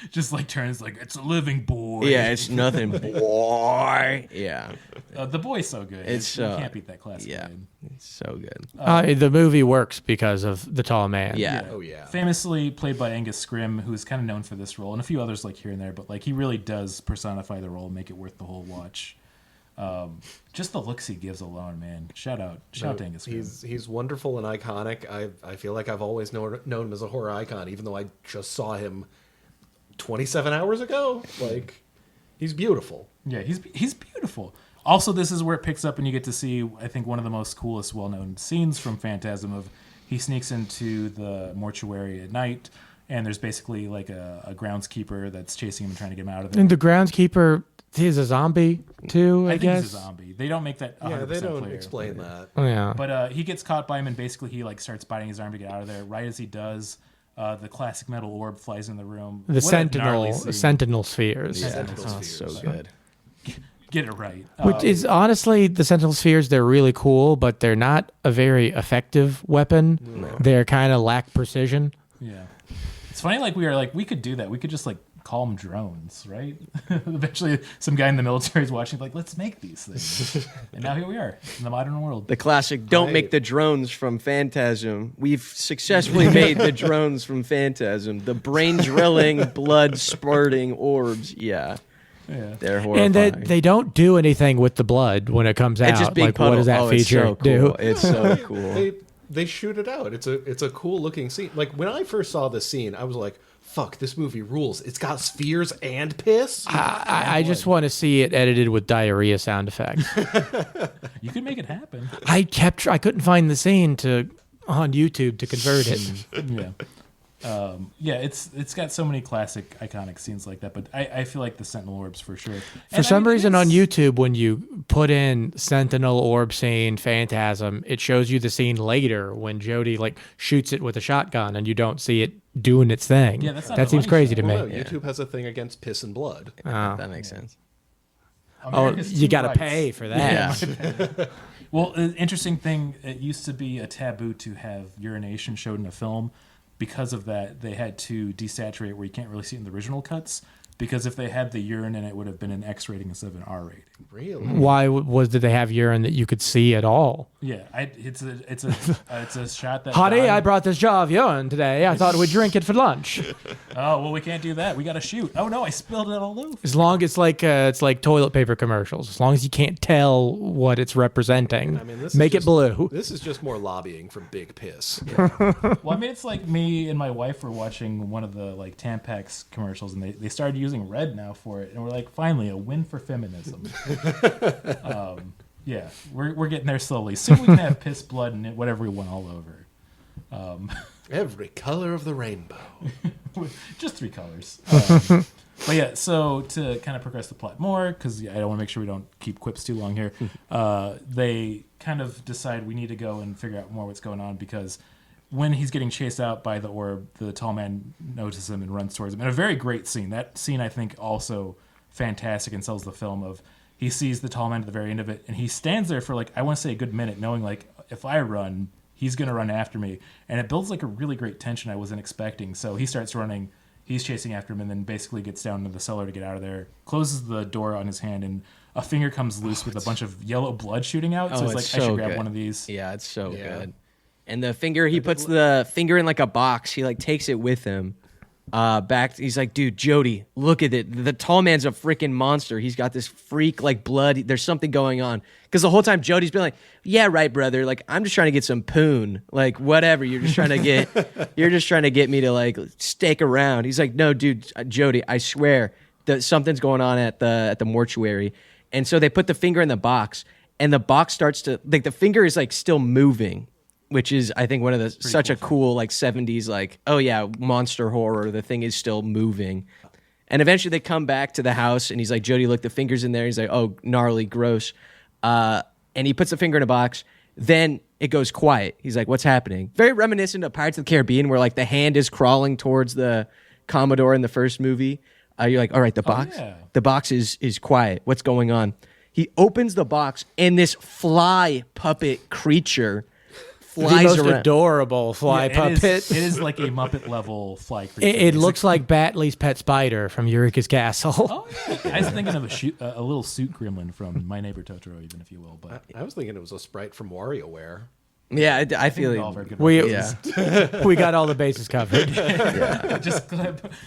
[SPEAKER 1] Just like turns like it's a living boy.
[SPEAKER 3] Yeah, it's nothing, boy. Yeah,
[SPEAKER 1] the boy's so good. You can't beat that classic.
[SPEAKER 3] Yeah, it's so good.
[SPEAKER 6] The movie works because of the tall man.
[SPEAKER 3] Yeah.
[SPEAKER 4] Oh yeah.
[SPEAKER 1] Famously played by Angus Scrimm, who's kind of known for this role, and a few others like here and there, but like he really does personify the role and make it worth the whole watch. Just the looks he gives alone, man. Shout out to Angus Scrimm.
[SPEAKER 4] He's wonderful and iconic. I feel like I've always known him as a horror icon, even though I just saw him 27 hours ago. Like, he's beautiful.
[SPEAKER 1] Yeah, he's beautiful. Also, this is where it picks up and you get to see, I think, one of the most coolest well-known scenes from Phantasm of he sneaks into the mortuary at night, and there's basically like a groundskeeper that's chasing him and trying to get him out of there.
[SPEAKER 6] And the groundskeeper is a zombie too, I guess.
[SPEAKER 1] He's a zombie. They don't make that 100%
[SPEAKER 4] Yeah, they don't
[SPEAKER 1] clear.
[SPEAKER 4] explain that.
[SPEAKER 6] Oh, yeah.
[SPEAKER 1] But he gets caught by him, and basically he like starts biting his arm to get out of there. Right as he does, the classic metal orb flies in the room.
[SPEAKER 6] The sentinel spheres.
[SPEAKER 1] Yeah,
[SPEAKER 4] Sentinel spheres.
[SPEAKER 3] So good.
[SPEAKER 1] Get it right.
[SPEAKER 6] Which is honestly, the sentinel spheres, they're really cool, but they're not a very effective weapon. No. They're kind of lack precision.
[SPEAKER 1] Yeah. It's funny, like we could do that. We could just like call them drones, right? Eventually, some guy in the military is watching, like, let's make these things. And now here we are in the modern world.
[SPEAKER 3] The classic, don't make the drones from Phantasm. We've successfully made the drones from Phantasm. The brain drilling, blood spurting orbs. Yeah. They're horrifying.
[SPEAKER 6] And they don't do anything with the blood when it comes out.
[SPEAKER 3] It's just big
[SPEAKER 6] like,
[SPEAKER 3] puddle.
[SPEAKER 6] what does that feature
[SPEAKER 3] it's so cool.
[SPEAKER 6] do?
[SPEAKER 3] It's so cool.
[SPEAKER 4] They shoot it out. It's a cool looking scene. Like when I first saw this scene, I was like, fuck, this movie rules. It's got spheres and piss.
[SPEAKER 6] I just want to see it edited with diarrhea sound effects.
[SPEAKER 1] You could make it happen.
[SPEAKER 6] I couldn't find the scene on YouTube to convert it.
[SPEAKER 1] It's got so many classic, iconic scenes like that. But I feel like the Sentinel orbs for sure.
[SPEAKER 6] For some reason on YouTube, when you put in Sentinel orb scene, Phantasm, it shows you the scene later when Jody like shoots it with a shotgun, and you don't see it doing its thing.
[SPEAKER 1] Yeah, that's not
[SPEAKER 6] that
[SPEAKER 1] a
[SPEAKER 6] seems
[SPEAKER 1] funny
[SPEAKER 6] crazy
[SPEAKER 1] show.
[SPEAKER 6] to me.
[SPEAKER 4] Well, no, YouTube has a thing against piss and blood.
[SPEAKER 3] That makes sense.
[SPEAKER 1] America's
[SPEAKER 6] You
[SPEAKER 1] two
[SPEAKER 6] got to
[SPEAKER 1] rights.
[SPEAKER 6] pay for that.
[SPEAKER 3] Yeah.
[SPEAKER 1] Well, an interesting thing, it used to be a taboo to have urination showed in a film. Because of that, they had to desaturate where you can't really see it in the original cuts. Because if they had the urine in it, would have been an X rating instead of an R rating.
[SPEAKER 4] Really?
[SPEAKER 6] Why did they have urine that you could see at all?
[SPEAKER 1] Yeah, it's a shot that.
[SPEAKER 6] Honey,
[SPEAKER 1] died.
[SPEAKER 6] I brought this jar of urine today. I thought we'd drink it for lunch.
[SPEAKER 1] Oh well, we can't do that. We got to shoot. Oh no, I spilled it all over.
[SPEAKER 6] As long as it's like toilet paper commercials. As long as you can't tell what it's representing,
[SPEAKER 4] I mean,
[SPEAKER 6] make it blue.
[SPEAKER 4] This is just more lobbying from Big Piss.
[SPEAKER 1] Well, I mean, it's like me and my wife were watching one of the like Tampax commercials, and they started using red now for it, and we're like, finally, a win for feminism. Yeah, we're getting there slowly. Soon we can have piss, blood, and whatever we want all over.
[SPEAKER 4] Every color of the rainbow.
[SPEAKER 1] Just 3 colors. But yeah, so to kind of progress the plot more, because I don't want to make sure we don't keep quips too long here, they kind of decide we need to go and figure out more what's going on, because when he's getting chased out by the orb, the tall man notices him and runs towards him. And a very great scene. That scene, I think, also fantastic and sells the film of he sees the tall man at the very end of it, and he stands there for, like, I want to say a good minute, knowing, like, if I run, he's going to run after me. And it builds, like, a really great tension I wasn't expecting. So he starts running. He's chasing after him and then basically gets down into the cellar to get out of there, closes the door on his hand, and a finger comes loose with a bunch of yellow blood shooting out. So he's like,
[SPEAKER 3] it's
[SPEAKER 1] I should
[SPEAKER 3] so
[SPEAKER 1] grab
[SPEAKER 3] good.
[SPEAKER 1] one of these.
[SPEAKER 3] Yeah, it's so good. And the finger, he puts the finger in like a box. He like takes it with him. Back, he's like, dude, Jody, look at it. The tall man's a freaking monster. He's got this freak like blood. There's something going on. Because the whole time Jody's been like, yeah, right, brother. Like, I'm just trying to get some poon. Like, whatever. You're just trying to get me to like stake around. He's like, no, dude, Jody, I swear that something's going on at the mortuary. And so they put the finger in the box, and the box starts to like the finger is like still moving, which is, I think, one of the such a cool like 70s like, oh yeah, monster horror. The thing is still moving. And eventually they come back to the house, and he's like, Jody, look, the finger's in there. He's like, oh, gnarly, gross. And he puts the finger in a box. Then it goes quiet. He's like, what's happening? Very reminiscent of Pirates of the Caribbean, where like the hand is crawling towards the Commodore in the first movie. You're like, all right, the box is quiet. What's going on? He opens the box, and this fly puppet creature flies
[SPEAKER 6] the most
[SPEAKER 3] around.
[SPEAKER 6] adorable fly puppet.
[SPEAKER 1] It is like a Muppet level fly creature.
[SPEAKER 6] It looks like Batley's pet spider from Eureka's Castle.
[SPEAKER 1] Oh, yeah. I was thinking of a little suit gremlin from My Neighbor Totoro, even if you will. But
[SPEAKER 4] I was thinking it was a sprite from WarioWare.
[SPEAKER 3] Yeah, I feel
[SPEAKER 1] they're all
[SPEAKER 3] it.
[SPEAKER 1] very good
[SPEAKER 6] We
[SPEAKER 1] references.
[SPEAKER 6] we got all the bases covered.
[SPEAKER 1] Just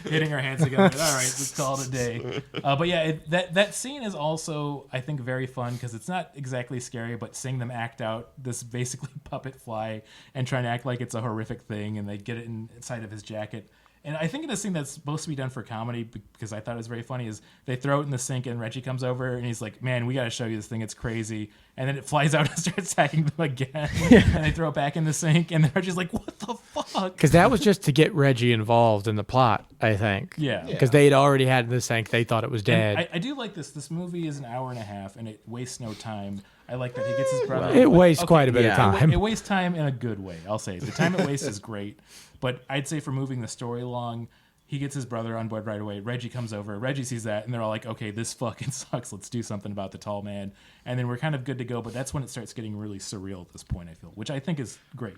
[SPEAKER 1] hitting our hands together. All right, let's call it a day. But yeah, that scene is also, I think, very fun because it's not exactly scary, but seeing them act out this basically puppet fly and trying to act like it's a horrific thing, and they get it inside of his jacket. And I think in this thing that's supposed to be done for comedy, because I thought it was very funny, is they throw it in the sink and Reggie comes over and he's like, man, we got to show you this thing. It's crazy. And then it flies out and starts attacking them again. And they throw it back in the sink. And then Reggie's like, what the fuck?
[SPEAKER 6] Because that was just to get Reggie involved in the plot, I think.
[SPEAKER 1] Yeah.
[SPEAKER 6] Because they'd already had it in the sink. They thought it was dead.
[SPEAKER 1] And I do like this. This movie is an hour and a half and it wastes no time. I like that he gets his brother.
[SPEAKER 6] It wastes quite a bit of time.
[SPEAKER 1] It wastes time in a good way, I'll say. The time it wastes is great. But I'd say for moving the story along, he gets his brother on board right away. Reggie comes over. Reggie sees that, and they're all like, okay, this fucking sucks. Let's do something about the tall man. And then we're kind of good to go, but that's when it starts getting really surreal at this point, I feel, which I think is great.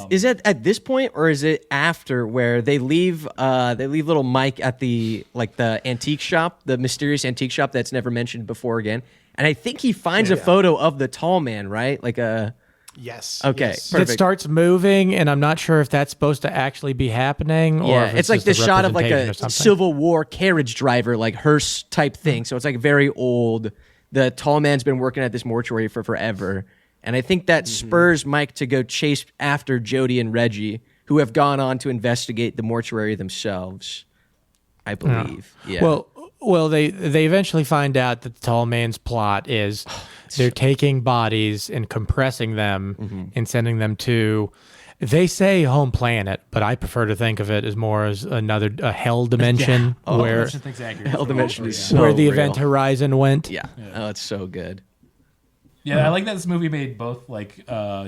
[SPEAKER 3] Is it at this point, or is it after where they leave little Mike at the antique shop, the mysterious antique shop that's never mentioned before again? And I think he finds a photo of the tall man, right?
[SPEAKER 4] Yes.
[SPEAKER 3] Okay.
[SPEAKER 4] Yes.
[SPEAKER 3] Perfect.
[SPEAKER 6] It starts moving, and I'm not sure if that's supposed to actually be happening, or if
[SPEAKER 3] it's like
[SPEAKER 6] just
[SPEAKER 3] this
[SPEAKER 6] a
[SPEAKER 3] shot of like
[SPEAKER 6] representation
[SPEAKER 3] a
[SPEAKER 6] or something.
[SPEAKER 3] Civil War carriage driver, like hearse type thing. So it's like very old. The tall man's been working at this mortuary for forever. And I think that spurs Mike to go chase after Jody and Reggie, who have gone on to investigate the mortuary themselves, I believe. Yeah.
[SPEAKER 6] Well, they eventually find out that the tall man's plot is they're taking bodies and compressing them and sending them to, they say home planet, but I prefer to think of it as more as a hell dimension where
[SPEAKER 3] Hell dimension is so
[SPEAKER 6] where the
[SPEAKER 3] real.
[SPEAKER 6] event horizon went.
[SPEAKER 3] Yeah. Oh, it's so good.
[SPEAKER 1] Yeah, I like that this movie made both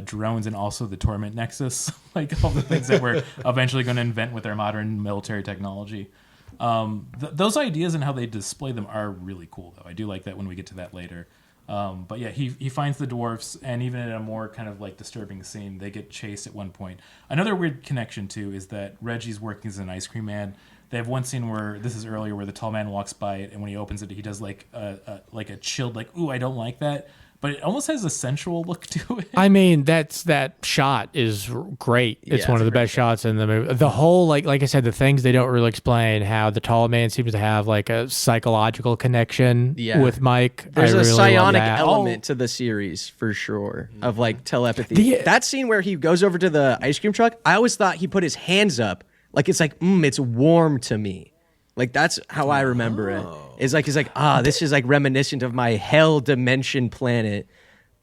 [SPEAKER 1] drones and also the Torment Nexus, like all the things that we're eventually going to invent with our modern military technology. Those ideas and how they display them are really cool, though. I do like that when we get to that later. But yeah, he finds the dwarfs, and even in a more kind of like disturbing scene, they get chased at one point. Another weird connection too is that Reggie's working as an ice cream man. They have one scene where this is earlier where the tall man walks by it, and when he opens it, he does like a chilled ooh, I don't like that. But it almost has a sensual look to it.
[SPEAKER 6] I mean, that shot is great. It's one of the best shots in the movie. The whole, like I said, the things they don't really explain, how the tall man seems to have like a psychological connection with Mike.
[SPEAKER 3] There's
[SPEAKER 6] I
[SPEAKER 3] a
[SPEAKER 6] really
[SPEAKER 3] psionic
[SPEAKER 6] love that.
[SPEAKER 3] element to the series for sure of like telepathy. That scene where he goes over to the ice cream truck, I always thought he put his hands up. Like it's like, it's warm to me. Like that's how I remember it. It's like he's like, this is like reminiscent of my hell dimension planet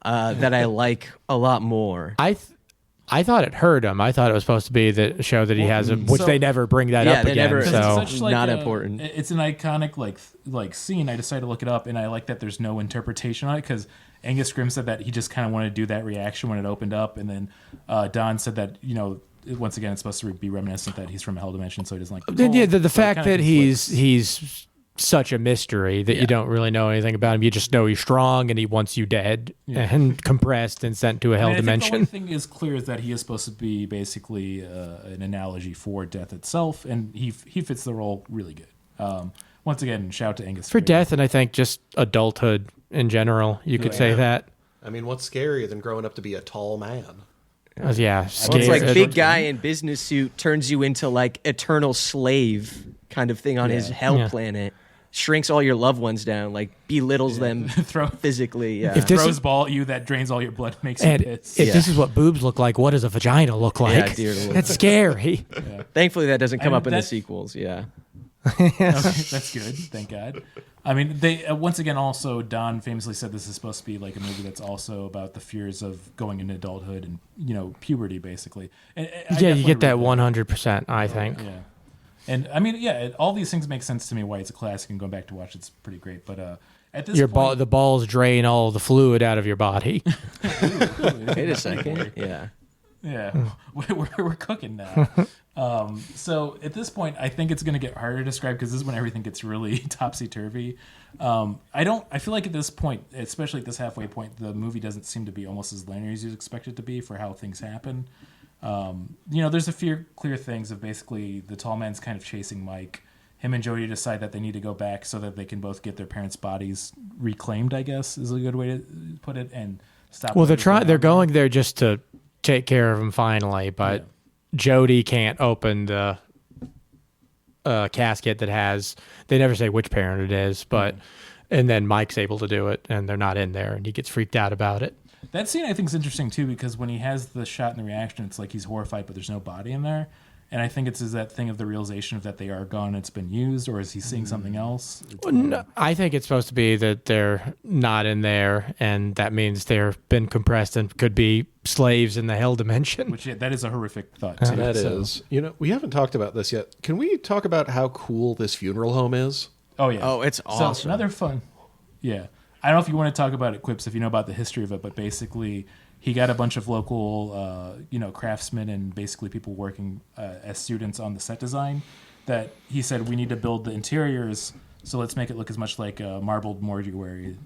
[SPEAKER 3] that I like a lot more.
[SPEAKER 6] I thought it hurt him. I thought it was supposed to be the show that he has, which they never bring that up
[SPEAKER 3] they
[SPEAKER 6] again.
[SPEAKER 3] never-
[SPEAKER 6] So
[SPEAKER 3] it's not important.
[SPEAKER 1] It's an iconic like scene. I decided to look it up, and I like that there's no interpretation on it because Angus Scrimm said that he just kind of wanted to do that reaction when it opened up, and then Don said that once again, it's supposed to be reminiscent that he's from a hell dimension, so he doesn't like the cold.
[SPEAKER 6] yeah, the
[SPEAKER 1] So it
[SPEAKER 6] fact
[SPEAKER 1] kinda
[SPEAKER 6] that
[SPEAKER 1] conflicts.
[SPEAKER 6] he's such a mystery that you don't really know anything about him. You just know he's strong and he wants you dead and compressed and sent to a hell
[SPEAKER 1] I think
[SPEAKER 6] dimension.
[SPEAKER 1] the only thing is clear is that he is supposed to be basically an analogy for death itself, and he fits the role really good. Once again, shout out to Angus
[SPEAKER 6] For
[SPEAKER 1] Scrimm.
[SPEAKER 6] death, and I think just adulthood in general, you could say that.
[SPEAKER 4] I mean, what's scarier than growing up to be a tall man?
[SPEAKER 3] Well, it's like big guy in business suit turns you into like eternal slave kind of thing on his hell planet. Shrinks all your loved ones down, like belittles them physically. Yeah.
[SPEAKER 6] If this
[SPEAKER 1] throws
[SPEAKER 6] is-
[SPEAKER 1] ball at you that drains all your blood, makes you
[SPEAKER 6] And
[SPEAKER 1] piss.
[SPEAKER 6] if this is what boobs look like, what does a vagina look like?
[SPEAKER 3] Yeah, dear Lord.
[SPEAKER 6] That's scary.
[SPEAKER 3] Thankfully, that doesn't come
[SPEAKER 1] I mean,
[SPEAKER 3] up in the
[SPEAKER 1] that's-
[SPEAKER 3] sequels. Yeah.
[SPEAKER 1] Okay, that's good. Thank God. I mean, they once again also Don famously said this is supposed to be like a movie that's also about the fears of going into adulthood and puberty, basically. And I
[SPEAKER 6] Yeah, you
[SPEAKER 1] definitely
[SPEAKER 6] get that
[SPEAKER 1] read
[SPEAKER 6] 100%, I think.
[SPEAKER 1] Yeah, and I mean, all these things make sense to me. Why it's a classic, and going back to watch it's pretty great. But at this point,
[SPEAKER 6] The balls drain all the fluid out of your body.
[SPEAKER 3] Wait a second. Yeah.
[SPEAKER 1] yeah, we're cooking now. So at this point, I think it's going to get harder to describe because this is when everything gets really topsy turvy. I feel like at this point, especially at this halfway point, the movie doesn't seem to be almost as linear as you'd expect it to be for how things happen. There's a few clear things of basically the tall man's kind of chasing Mike. Him and Jody decide that they need to go back so that they can both get their parents' bodies reclaimed, I guess is a good way to put it, and stop.
[SPEAKER 6] Well,
[SPEAKER 1] whatever's
[SPEAKER 6] they're
[SPEAKER 1] on
[SPEAKER 6] going there just to take care of him finally, but Jody can't open the casket that has. They never say which parent it is, but and then Mike's able to do it, and they're not in there, and he gets freaked out about it.
[SPEAKER 1] That scene I think is interesting too because when he has the shot and the reaction, it's like he's horrified, but there's no body in there. And I think it's that thing of the realization of that they are gone, it's been used, or is he seeing something else?
[SPEAKER 6] I think it's supposed to be that they're not in there, and that means they've been compressed and could be slaves in the hell dimension.
[SPEAKER 1] Which that is a horrific thought too.
[SPEAKER 4] That is. We haven't talked about this yet. Can we talk about how cool this funeral home is?
[SPEAKER 1] Oh yeah.
[SPEAKER 3] Oh, it's awesome.
[SPEAKER 1] So another fun. Yeah. I don't know if you want to talk about it, Quips, if you know about the history of it, but basically he got a bunch of local, craftsmen and basically people working as students on the set design that he said we need to build the interiors so let's make it look as much like a marbled mortuary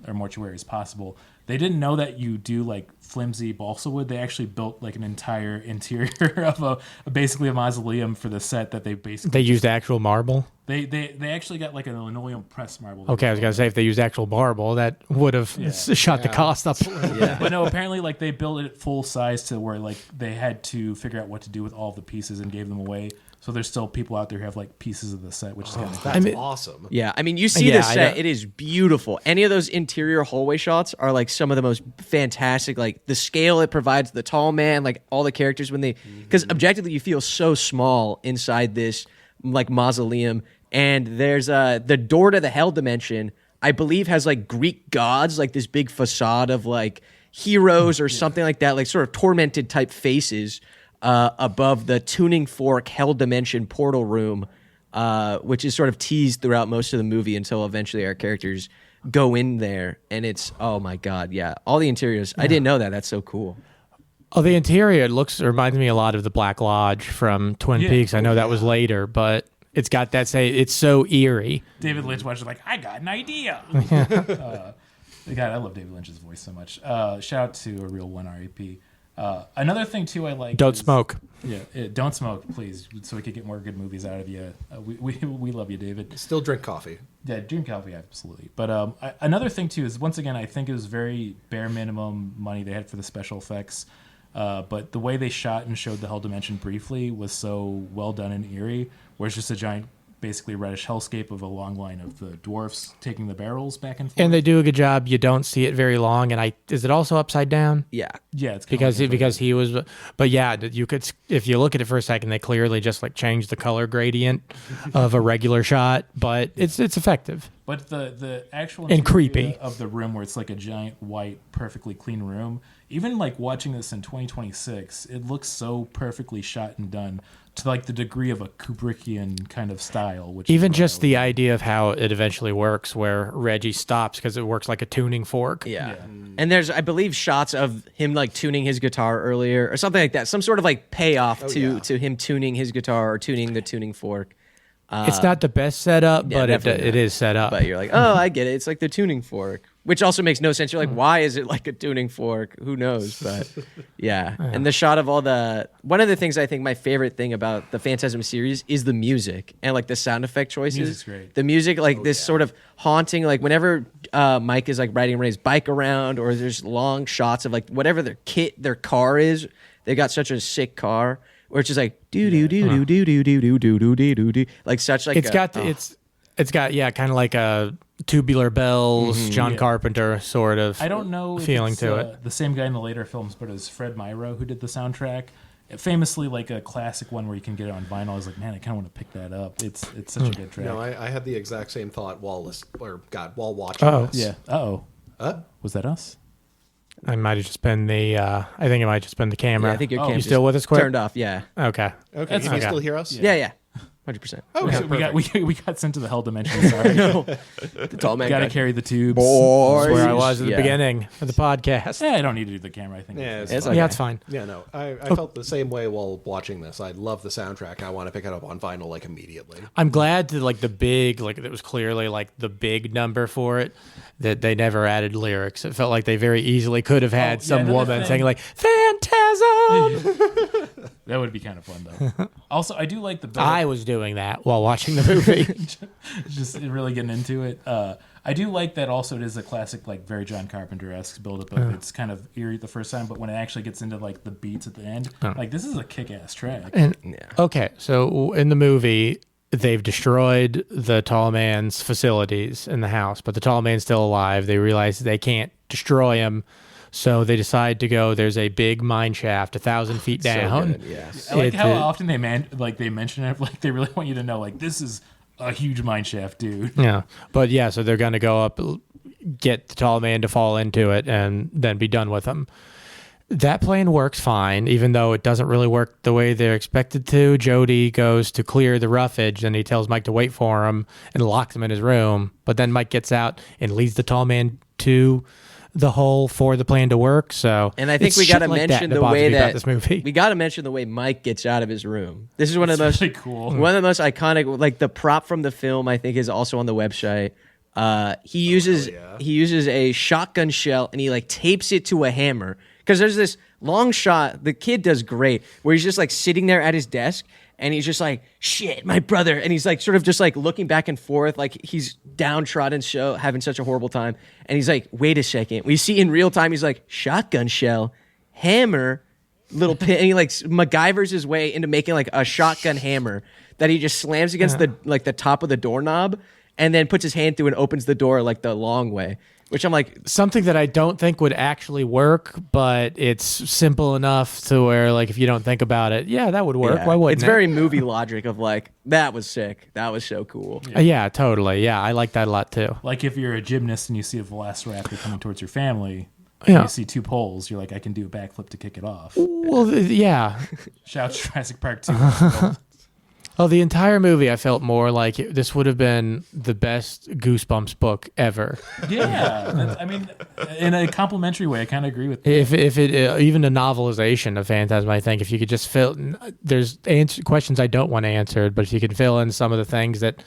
[SPEAKER 1] as possible. They didn't know that you do like flimsy balsa wood. They actually built like an entire interior of basically a mausoleum for the set that
[SPEAKER 6] they used actual marble.
[SPEAKER 1] They actually got like a linoleum press marble.
[SPEAKER 6] Okay, I was gonna say if they used actual marble, that would have shot the cost up.
[SPEAKER 1] But no, apparently like they built it full size to where like they had to figure out what to do with all of the pieces and gave them away. So there's still people out there who have like pieces of the set, which is kind of
[SPEAKER 4] That's awesome.
[SPEAKER 3] Yeah, I mean, you see the set; it is beautiful. Any of those interior hallway shots are like some of the most fantastic. Like the scale it provides, the tall man, like all the characters when they, because objectively you feel so small inside this like mausoleum. And there's the door to the hell dimension. I believe has like Greek gods, like this big facade of like heroes or something like that, like sort of tormented type faces. Above the tuning fork hell dimension portal room, which is sort of teased throughout most of the movie until eventually our characters go in there, and it's oh my god, yeah, all the interiors. I didn't know that. That's so cool.
[SPEAKER 6] Oh, the interior reminds me a lot of the Black Lodge from Twin Peaks. I know that was later, but it's got that it's so eerie.
[SPEAKER 1] David Lynch watches like, I got an idea. God, I love David Lynch's voice so much. Shout out to a real one R.A.P. Another thing too I like
[SPEAKER 6] don't smoke.
[SPEAKER 1] Yeah, don't smoke, please, so we could get more good movies out of you. We love you, David.
[SPEAKER 4] Still drink coffee.
[SPEAKER 1] Yeah, drink coffee, absolutely. But another thing too is once again I think it was very bare minimum money they had for the special effects. But the way they shot and showed the Hell Dimension briefly was so well done and eerie, where it's just a giant, basically reddish hellscape of a long line of the dwarfs taking the barrels back and forth.
[SPEAKER 6] And they do a good job. You don't see it very long. And is it also upside down?
[SPEAKER 3] Yeah,
[SPEAKER 1] it's
[SPEAKER 6] because he was. But yeah, you could, if you look at it for a second, they clearly just like changed the color gradient of a regular shot. But it's effective.
[SPEAKER 1] But the actual
[SPEAKER 6] and creepy
[SPEAKER 1] of the room, where it's like a giant white, perfectly clean room. Even like watching this in 2026, it looks so perfectly shot and done to like the degree of a Kubrickian kind of style. Which
[SPEAKER 6] even just the idea of how it eventually works, where Reggie stops because it works like a tuning fork.
[SPEAKER 3] Yeah. And there's, I believe, shots of him like tuning his guitar earlier or something like that. Some sort of like payoff to him tuning his guitar or tuning the tuning fork.
[SPEAKER 6] It's not the best setup, but it is set up.
[SPEAKER 3] But you're like, oh, I get it. It's like the tuning fork, which also makes no sense. You're like, why is it like a tuning fork? Who knows? But yeah. And the shot of one of the things I think my favorite thing about the Phantasm series is the music and like the sound effect choices.
[SPEAKER 1] Music's great.
[SPEAKER 3] The music, like sort of haunting, like whenever Mike is like riding Ray's bike around, or there's long shots of like whatever their car is. They got such a sick car. Where it's just like do do do do do do do do do do do do, like such like
[SPEAKER 6] it's got kind of like a Tubular Bells, John Carpenter sort of.
[SPEAKER 1] I don't know
[SPEAKER 6] feeling
[SPEAKER 1] if it's,
[SPEAKER 6] to it.
[SPEAKER 1] The same guy in the later films, but it was Fred Myrow who did the soundtrack. Famously, like a classic one where you can get it on vinyl. I was like, man, I kind of want to pick that up. It's such a good track.
[SPEAKER 4] No, I had the exact same thought while watching this.
[SPEAKER 1] Yeah. Was that us?
[SPEAKER 6] I might have just been I think it might have just been the camera.
[SPEAKER 3] Yeah, I think your
[SPEAKER 6] You
[SPEAKER 3] camera's
[SPEAKER 6] still with us, Quip?
[SPEAKER 3] turned off. Yeah.
[SPEAKER 6] Okay.
[SPEAKER 4] Okay, can you still hear us?
[SPEAKER 3] Yeah. 100%.
[SPEAKER 4] Okay,
[SPEAKER 1] so we got sent to the hell dimension. Sorry.
[SPEAKER 3] The tall man
[SPEAKER 1] Got to
[SPEAKER 3] guy.
[SPEAKER 1] carry the tubes.
[SPEAKER 3] Boys.
[SPEAKER 6] That's where I was at the beginning of the podcast.
[SPEAKER 1] Yeah, I don't need to do the camera. I think.
[SPEAKER 4] Yeah,
[SPEAKER 1] it's
[SPEAKER 4] it's
[SPEAKER 1] fine.
[SPEAKER 6] Yeah, it's fine.
[SPEAKER 4] Yeah, no, I felt the same way while watching this. I love the soundtrack. I want to pick it up on vinyl like immediately.
[SPEAKER 6] I'm glad that like the big, like it was clearly like the big number for it, that they never added lyrics. It felt like they very easily could have had some woman saying like Phantasm.
[SPEAKER 1] That would be kind of fun though. Also, I do like the.
[SPEAKER 6] I was doing that while watching the movie.
[SPEAKER 1] Just really getting into it. I do like that. Also, it is a classic, like very John Carpenter-esque buildup. It's kind of eerie the first time, but when it actually gets into like the beats at the end, like this is a kick-ass track.
[SPEAKER 6] And okay, so in the movie, they've destroyed the tall man's facilities in the house, but the tall man's still alive. They realize they can't destroy him, so they decide to go. There's a big mine shaft 1,000 feet down.
[SPEAKER 3] So good, yes.
[SPEAKER 1] I like how often they mention it. Like they really want you to know, like this is a huge mine shaft, dude.
[SPEAKER 6] Yeah, but yeah, so they're going to go up, get the tall man to fall into it, and then be done with him. That plan works fine, even though it doesn't really work the way they're expected to. Jody goes to clear the roughage, and he tells Mike to wait for him and locks him in his room. But then Mike gets out and leads the tall man to the whole for the plan to work. So,
[SPEAKER 3] And I think
[SPEAKER 6] it's
[SPEAKER 3] we got to
[SPEAKER 6] shit like
[SPEAKER 3] mention
[SPEAKER 6] that
[SPEAKER 3] the
[SPEAKER 6] bothers
[SPEAKER 3] way
[SPEAKER 6] me about
[SPEAKER 3] that
[SPEAKER 6] this movie.
[SPEAKER 3] we got to mention the way Mike gets out of his room. This is one of the most
[SPEAKER 1] really cool.
[SPEAKER 3] one of the most iconic. Like the prop from the film, I think is also on the website. He uses a shotgun shell and he like tapes it to a hammer because there's this long shot. The kid does great where he's just like sitting there at his desk. And he's just like, shit, my brother. And he's like, sort of just like looking back and forth, like he's downtrodden, having such a horrible time. And he's like, wait a second. We see in real time, he's like, shotgun shell, hammer, little pin. And he like MacGyver's his way into making like a shotgun hammer that he just slams against the top of the doorknob and then puts his hand through and opens the door like the long way. Which I'm like,
[SPEAKER 6] something that I don't think would actually work, but it's simple enough to where, like, if you don't think about it, yeah, that would work.
[SPEAKER 3] yeah,
[SPEAKER 6] Why wouldn't
[SPEAKER 3] it's
[SPEAKER 6] it?
[SPEAKER 3] very movie logic of like, that was sick. That was so cool.
[SPEAKER 6] Yeah, totally. Yeah, I like that a lot too.
[SPEAKER 1] Like if you're a gymnast and you see a velociraptor coming towards your family,
[SPEAKER 6] Yeah.
[SPEAKER 1] you see two poles, you're like, I can do a backflip to kick it off.
[SPEAKER 6] Well, yeah.
[SPEAKER 1] Shout out to Jurassic Park 2.
[SPEAKER 6] Well, the entire movie, I felt more like this would have been the best Goosebumps book ever.
[SPEAKER 1] Yeah, I mean, in a complimentary way, I kind of agree with that.
[SPEAKER 6] If it even a novelization of Phantasm, I think if you could just fill, there's questions I don't want answered, but if you could fill in some of the things that,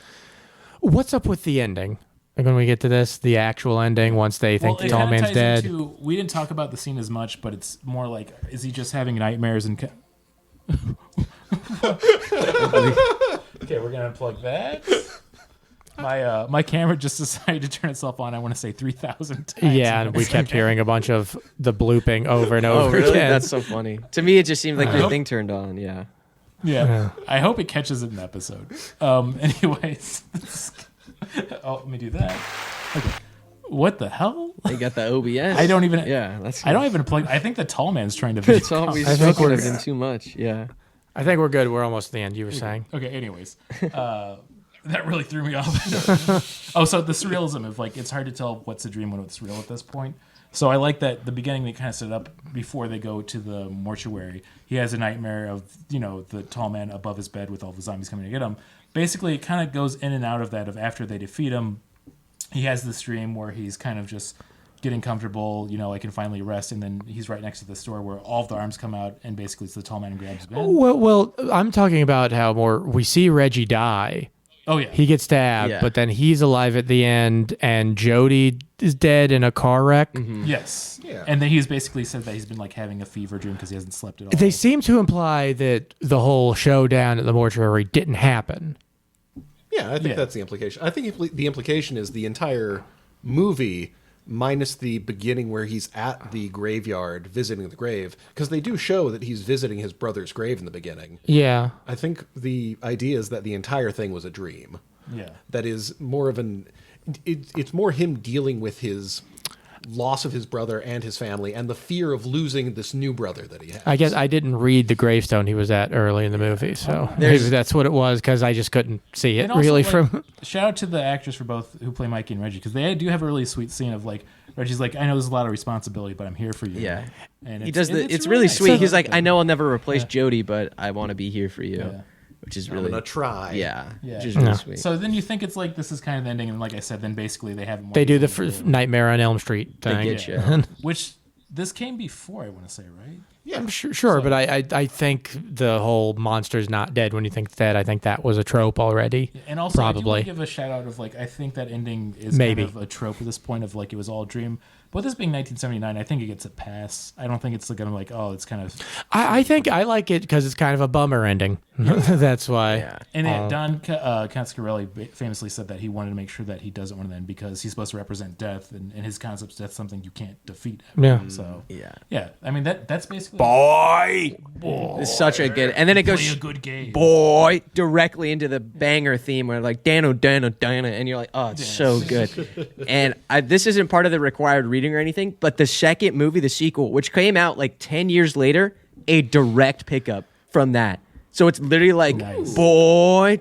[SPEAKER 6] what's up with the ending? Like when we get to this, the actual ending, once they think the tall man's dead.
[SPEAKER 1] We didn't talk about the scene as much, but it's more like, is he just having nightmares and? Okay, we're gonna unplug that. My camera just decided to turn itself on. I want to say 3,000 times.
[SPEAKER 6] Yeah, and we kept hearing a bunch of the blooping over and over
[SPEAKER 3] really?
[SPEAKER 6] again.
[SPEAKER 3] That's so funny. To me, it just seemed like your thing turned on. Yeah.
[SPEAKER 1] Yeah. I hope it catches it in the episode. Anyways, let me do that. Okay. What the hell?
[SPEAKER 3] They got the OBS.
[SPEAKER 1] I don't even.
[SPEAKER 3] Yeah, that's.
[SPEAKER 1] I don't even plug. I think the tall man's trying to.
[SPEAKER 3] It's always
[SPEAKER 6] I think
[SPEAKER 3] spoken of him too much. Yeah.
[SPEAKER 6] I think we're good. We're almost at the end. You were saying.
[SPEAKER 1] Okay. Anyways, that really threw me off. Oh, so the surrealism of like it's hard to tell what's a dream when it's real at this point. So I like that the beginning they kind of set up before they go to the mortuary. He has a nightmare of the tall man above his bed with all the zombies coming to get him. Basically, it kind of goes in and out of that. Of after they defeat him, he has this dream where he's kind of just getting comfortable, I can finally rest, and then he's right next to the store where all of the arms come out, and basically it's the tall man and grabs his bed.
[SPEAKER 6] Well, I'm talking about how we see Reggie die.
[SPEAKER 1] Oh yeah,
[SPEAKER 6] He gets stabbed, but then he's alive at the end, and Jody is dead in a car wreck.
[SPEAKER 1] yes,
[SPEAKER 4] Yeah.
[SPEAKER 1] and then he's basically said that he's been like having a fever dream because he hasn't slept at all.
[SPEAKER 6] They seem to imply that the whole showdown at the mortuary didn't happen.
[SPEAKER 4] Yeah, I think that's the implication. I think the implication is the entire movie minus the beginning where he's at the graveyard visiting the grave, because they do show that he's visiting his brother's grave in the beginning.
[SPEAKER 6] Yeah.
[SPEAKER 4] I think the idea is that the entire thing was a dream.
[SPEAKER 1] Yeah,
[SPEAKER 4] That is more of it's more him dealing with his loss of his brother and his family and the fear of losing this new brother that he has.
[SPEAKER 6] I guess I didn't read the gravestone he was at early in the movie, so maybe that's what it was, because I just couldn't see it
[SPEAKER 1] and also,
[SPEAKER 6] really
[SPEAKER 1] like,
[SPEAKER 6] from...
[SPEAKER 1] shout out to the actors for both who play Mikey and Reggie, because they do have a really sweet scene of like Reggie's like, I know there's a lot of responsibility, but I'm here for you.
[SPEAKER 3] Yeah.
[SPEAKER 1] And
[SPEAKER 3] He does the. It's
[SPEAKER 1] really
[SPEAKER 3] really
[SPEAKER 1] nice.
[SPEAKER 3] sweet. He's like, I know I'll never replace Jody, but I want to be here for you,
[SPEAKER 1] Yeah.
[SPEAKER 3] which is
[SPEAKER 4] I'm
[SPEAKER 3] really.
[SPEAKER 4] gonna try.
[SPEAKER 3] Yeah.
[SPEAKER 1] Yeah.
[SPEAKER 3] Which is really
[SPEAKER 6] Yeah.
[SPEAKER 3] sweet.
[SPEAKER 1] So then you think it's like this is kind of the ending, and like I said, then basically they have more.
[SPEAKER 6] They do the Nightmare on Elm Street thing.
[SPEAKER 3] They get you.
[SPEAKER 1] which this came before, I want to say, right?
[SPEAKER 4] Yeah.
[SPEAKER 6] I'm sure, but I think the whole monster's not dead when you think dead. I think that was a trope already.
[SPEAKER 1] And also, I do
[SPEAKER 6] Probably.
[SPEAKER 1] want to give a shout out of like I think that ending is
[SPEAKER 6] Maybe.
[SPEAKER 1] kind of a trope at this point of like it was all a dream. But this being 1979, I think it gets a pass. I don't think it's gonna like it's kind of.
[SPEAKER 6] I think I like it because it's kind of a bummer ending. That's why.
[SPEAKER 3] Yeah.
[SPEAKER 1] And Don Coscarelli famously said that he wanted to make sure that he doesn't want to end because he's supposed to represent death, and his concept's death something you can't defeat.
[SPEAKER 6] Yeah.
[SPEAKER 1] So
[SPEAKER 3] Yeah.
[SPEAKER 1] I mean that's basically
[SPEAKER 3] It's such a good. And then it
[SPEAKER 1] play
[SPEAKER 3] goes
[SPEAKER 1] a good game.
[SPEAKER 3] boy directly into the banger theme where like Dano, and you're like, oh, it's so good. And this isn't part of the required reading or anything, but the second movie, the sequel, which came out like 10 years later, a direct pickup from that. So it's literally like, boy,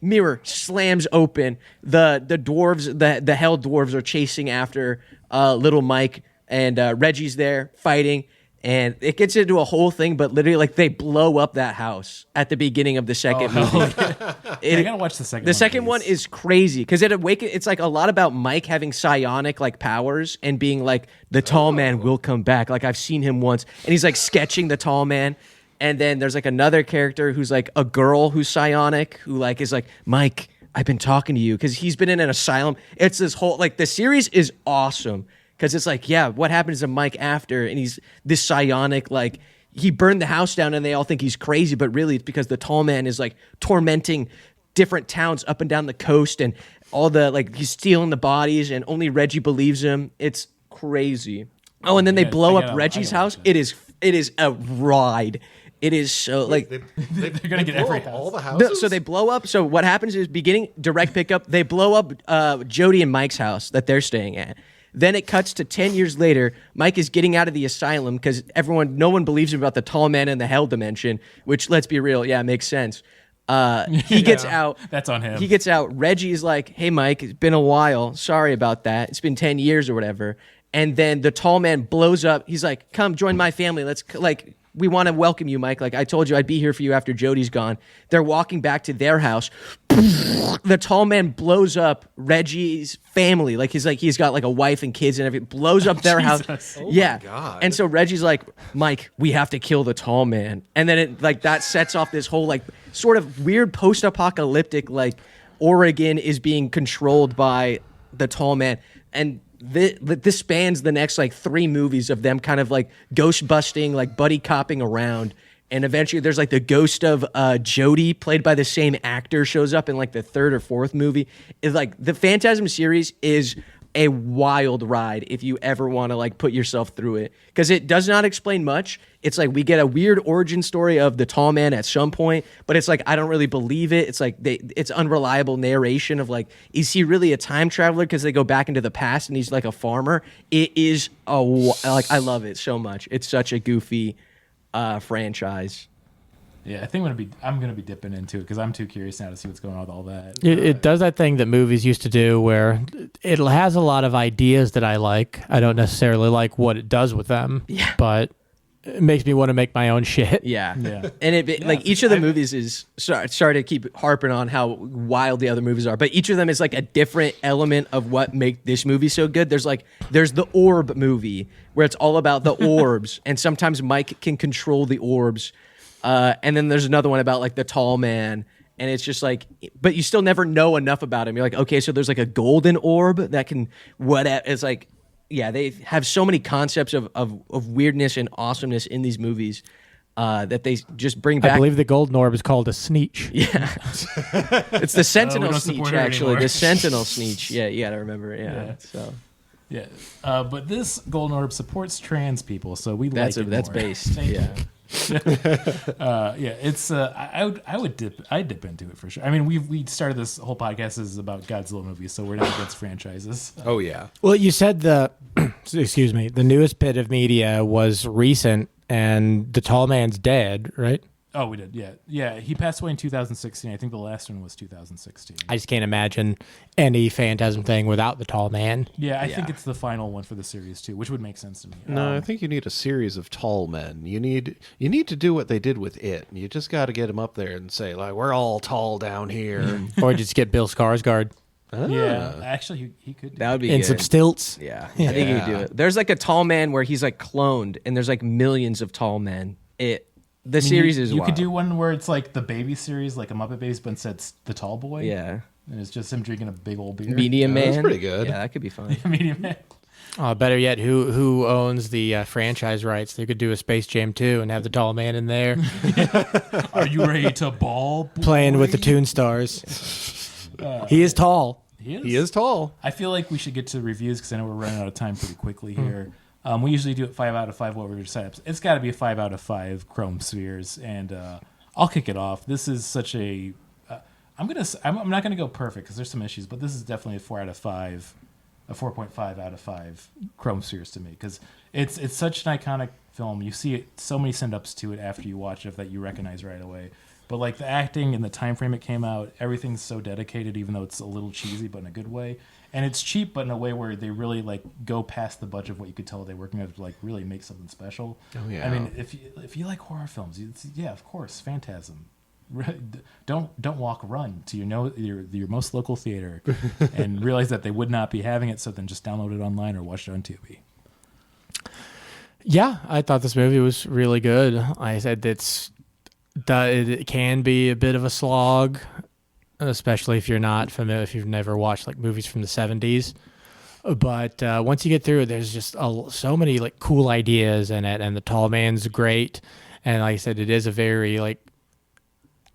[SPEAKER 3] mirror slams open. The dwarves, the hell dwarves are chasing after little Mike, and Reggie's there fighting. And it gets into a whole thing, but literally, like, they blow up that house at the beginning of the second movie.
[SPEAKER 1] I gotta watch the second one.
[SPEAKER 3] The second one is crazy because it's like a lot about Mike having psionic like powers and being like, the tall man will come back. Like, I've seen him once. And he's like sketching the tall man. And then there's like another character who's like a girl who's psionic who like is like, Mike, I've been talking to you because he's been in an asylum. It's this whole, like, the series is awesome. Because it's like, yeah, what happens to Mike after? And he's this psionic, like, he burned the house down and they all think he's crazy, but really it's because the tall man is, like, tormenting different towns up and down the coast and all the, like, he's stealing the bodies and only Reggie believes him. It's crazy. Oh, and then they blow up Reggie's house. It is a ride. It is so, like...
[SPEAKER 1] They're going to get every house.
[SPEAKER 4] All the houses?
[SPEAKER 3] No, so they blow up. So what happens is, beginning, direct pickup, they blow up Jody and Mike's house that they're staying at. Then it cuts to 10 years later. Mike is getting out of the asylum because no one believes him about the tall man in the hell dimension, which, let's be real, yeah, makes sense. He gets out.
[SPEAKER 1] That's on him.
[SPEAKER 3] He gets out. Reggie's like, hey, Mike, it's been a while. Sorry about that. It's been 10 years or whatever. And then the tall man blows up. He's like, come join my family. We want to welcome you, Mike. Like, I told you I'd be here for you after Jody's gone. They're walking back to their house. The tall man blows up Reggie's family. Like, he's got like a wife and kids and everything. Blows up their house.
[SPEAKER 4] Oh
[SPEAKER 3] yeah.
[SPEAKER 4] my God.
[SPEAKER 3] And so Reggie's like, Mike, we have to kill the tall man. And then it, like, that sets off this whole, like, sort of weird post-apocalyptic, like, Oregon is being controlled by the tall man. And this spans the next like 3 movies of them kind of like ghost busting, like buddy copping around, and eventually there's like the ghost of Jody, played by the same actor, shows up in like the 3rd or 4th movie. It's like the Phantasm series is a wild ride if you ever want to like put yourself through it, because it does not explain much. It's like we get a weird origin story of the tall man at some point, but it's like I don't really believe it. It's like it's unreliable narration of like, is he really a time traveler because they go back into the past and he's like a farmer? It is like, I love it so much. It's such a goofy franchise.
[SPEAKER 1] Yeah, I think I'm gonna be dipping into it because I'm too curious now to see what's going on with all that.
[SPEAKER 6] It does that thing that movies used to do where it has a lot of ideas that I like. I don't necessarily like what it does with them, but it makes me want to make my own shit.
[SPEAKER 3] Yeah.
[SPEAKER 1] Yeah.
[SPEAKER 3] And like each of the movies is, sorry to keep harping on how wild the other movies are, but each of them is like a different element of what make this movie so good. There's the orb movie where it's all about the orbs, and sometimes Mike can control the orbs. And then there's another one about like the tall man, and it's just like, but you still never know enough about him. You're like, okay, so there's like a golden orb that can it's like, yeah, they have so many concepts of weirdness and awesomeness in these movies that they just bring back.
[SPEAKER 6] I believe the golden orb is called a sneech.
[SPEAKER 3] Yeah, it's the Sentinel
[SPEAKER 1] don't support
[SPEAKER 3] sneech,
[SPEAKER 1] her
[SPEAKER 3] actually.
[SPEAKER 1] anymore.
[SPEAKER 3] The Sentinel sneech. Yeah, you got to remember it. Yeah. So
[SPEAKER 1] Yeah, but this golden orb supports trans people, so we
[SPEAKER 3] that's
[SPEAKER 1] like it
[SPEAKER 3] that's
[SPEAKER 1] more.
[SPEAKER 3] based.
[SPEAKER 1] Thank
[SPEAKER 3] Yeah.
[SPEAKER 1] Yeah, it's I'd dip into it for sure. I mean, we started this whole podcast is about Godzilla movies, so we're not against franchises.
[SPEAKER 4] Oh yeah.
[SPEAKER 6] Well, you said the newest bit of media was recent, and the tall man's dead, right?
[SPEAKER 1] Oh, we did. Yeah. He passed away in 2016. I think the last one was 2016.
[SPEAKER 6] I just can't imagine any Phantasm thing without the tall man.
[SPEAKER 1] Yeah, I think it's the final one for the series too, which would make sense to me.
[SPEAKER 4] No, I think you need a series of tall men. You need to do what they did with it. You just got to get them up there and say like, we're all tall down here.
[SPEAKER 6] Or just get Bill Skarsgård
[SPEAKER 1] Yeah, actually, he could. Do
[SPEAKER 3] That would be
[SPEAKER 6] in
[SPEAKER 3] good.
[SPEAKER 6] some stilts.
[SPEAKER 3] Yeah, I think you could do it. There's like a tall man where he's like cloned, and there's like millions of tall men. The series is
[SPEAKER 1] You
[SPEAKER 3] wild.
[SPEAKER 1] could do one where it's like the baby series, like a Muppet Babies, but instead it's the tall boy.
[SPEAKER 3] Yeah.
[SPEAKER 1] And it's just him drinking a big old beer.
[SPEAKER 3] Medium Man.
[SPEAKER 4] That's pretty good.
[SPEAKER 3] Yeah, that could be fun.
[SPEAKER 1] Medium man.
[SPEAKER 6] Better yet, who owns the franchise rights? They could do a Space Jam 2 and have the tall man in there
[SPEAKER 1] Are you ready to ball? Boy?
[SPEAKER 6] playing with the Toon Stars. He is tall.
[SPEAKER 4] He is tall.
[SPEAKER 1] I feel like we should get to reviews because I know we're running out of time pretty quickly here. We usually do it 5 out of 5 what we're setups. It's got to be a 5 out of 5 Chrome Spheres, and I'll kick it off. This is such a. I'm not gonna go perfect because there's some issues, but this is definitely a 4 out of 5, a 4.5 out of 5 Chrome Spheres to me because it's such an iconic film. You see it so many send ups to it after you watch it that you recognize right away. But like the acting and the time frame it came out, everything's so dedicated, even though it's a little cheesy, but in a good way. And it's cheap, but in a way where they really like go past the budget of what you could tell they're working with to like really make something special.
[SPEAKER 4] Oh yeah.
[SPEAKER 1] I mean, if you like horror films, yeah, of course, Phantasm. Don't walk, run to your most local theater and realize that they would not be having it. So then just download it online or watch it on Tubi.
[SPEAKER 6] Yeah, I thought this movie was really good. I said it can be a bit of a slog, especially if you're not familiar, if you've never watched like movies from the 70s. But once you get through it, there's just so many like cool ideas in it, and the tall man's great. And like I said, it is a very like,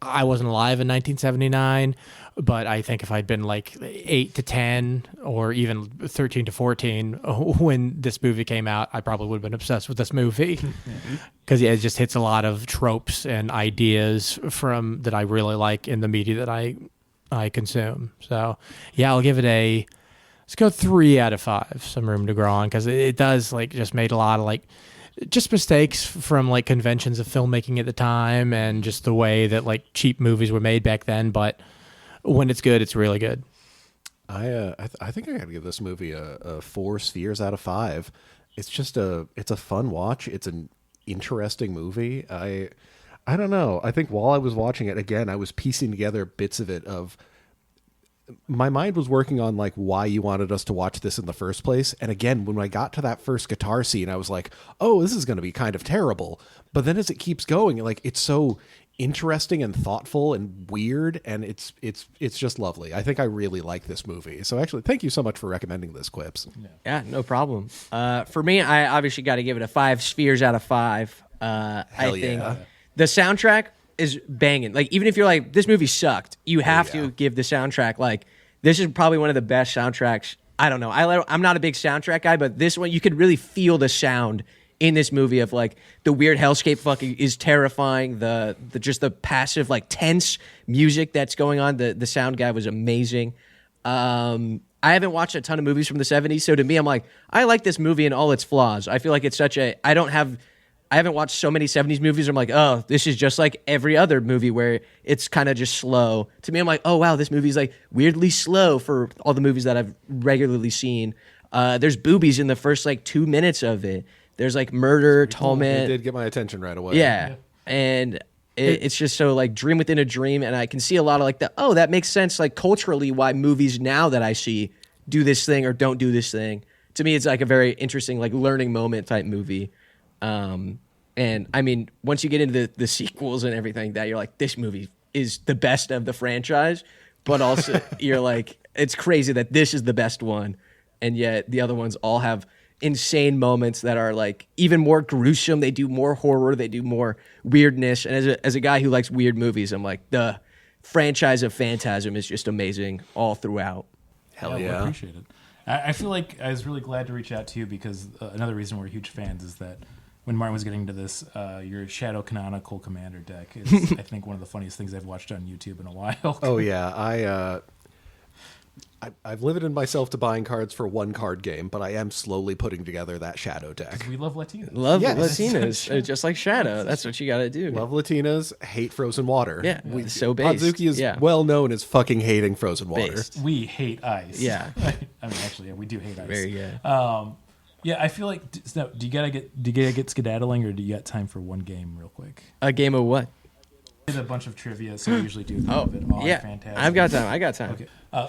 [SPEAKER 6] I wasn't alive in 1979, but I think if I'd been like 8 to 10 or even 13 to 14 when this movie came out, I probably would have been obsessed with this movie because it just hits a lot of tropes and ideas from that I really like in the media that I consume. So yeah, I'll give it let's go 3 out of 5. Some room to grow on, because it does like just made a lot of like just mistakes from like conventions of filmmaking at the time and just the way that like cheap movies were made back then. But when it's good, it's really good.
[SPEAKER 4] I think I gotta give this movie a 4 spheres out of 5. It's a fun watch. It's an interesting movie. I don't know. I think while I was watching it again, I was piecing together bits of it. My mind was working on like why you wanted us to watch this in the first place. And again, when I got to that first guitar scene, I was like, oh, this is going to be kind of terrible. But then as it keeps going, like it's so interesting and thoughtful and weird, and it's just lovely. I think I really like this movie. So actually, thank you so much for recommending this, Quips.
[SPEAKER 3] Yeah, no problem. For me, I obviously got to give it a 5 spheres out of 5. I think the soundtrack is banging. Like, even if you're like, this movie sucked, you have to give the soundtrack, like, this is probably one of the best soundtracks. I don't know. I'm not a big soundtrack guy, but this one, you could really feel the sound in this movie of like the weird hellscape fucking is terrifying. The just the passive, like tense music that's going on. The sound guy was amazing. I haven't watched a ton of movies from the 70s. So to me, I'm like, I like this movie and all its flaws. I feel like it's I haven't watched so many 70s movies. I'm like, oh, this is just like every other movie where it's kind of just slow. To me, I'm like, oh, wow, this movie's like weirdly slow for all the movies that I've regularly seen. There's boobies in the first like 2 minutes of it. There's like murder, tall man.
[SPEAKER 4] It did get my attention right away.
[SPEAKER 3] Yeah. And it's just so like dream within a dream. And I can see a lot of like that makes sense like culturally why movies now that I see do this thing or don't do this thing. To me, it's like a very interesting like learning moment type movie. And I mean, once you get into the sequels and everything that you're like, this movie is the best of the franchise, but also you're like, it's crazy that this is the best one. And yet the other ones all have insane moments that are like even more gruesome. They do more horror. They do more weirdness. And as a guy who likes weird movies, I'm like, the franchise of Phantasm is just amazing all throughout.
[SPEAKER 4] Hell
[SPEAKER 1] Well,
[SPEAKER 4] yeah.
[SPEAKER 1] I appreciate it. I feel like I was really glad to reach out to you because another reason we're huge fans is that when Martin was getting into this, your Shadow Canonical Commander deck is, I think, one of the funniest things I've watched on YouTube in a while.
[SPEAKER 4] Oh yeah, I've limited myself to buying cards for one card game, but I am slowly putting together that Shadow deck.
[SPEAKER 1] We love Latinas.
[SPEAKER 3] Love
[SPEAKER 4] Yes.
[SPEAKER 3] Latinas, just like Shadow. That's what you got to do.
[SPEAKER 4] Love Latinas, hate frozen water.
[SPEAKER 3] Yeah, so based.
[SPEAKER 4] Podzooky is well known as fucking hating frozen water.
[SPEAKER 3] Based.
[SPEAKER 1] We hate ice.
[SPEAKER 3] Yeah.
[SPEAKER 1] I mean, actually, yeah, we do hate ice.
[SPEAKER 3] Very good.
[SPEAKER 1] Yeah, I feel like. So, do you gotta get skedaddling, or do you got time for one game, real quick?
[SPEAKER 3] A game of what?
[SPEAKER 1] Did a bunch of trivia, so we usually do a bit on
[SPEAKER 3] yeah.
[SPEAKER 1] Phantasm.
[SPEAKER 3] I got time.
[SPEAKER 1] Okay.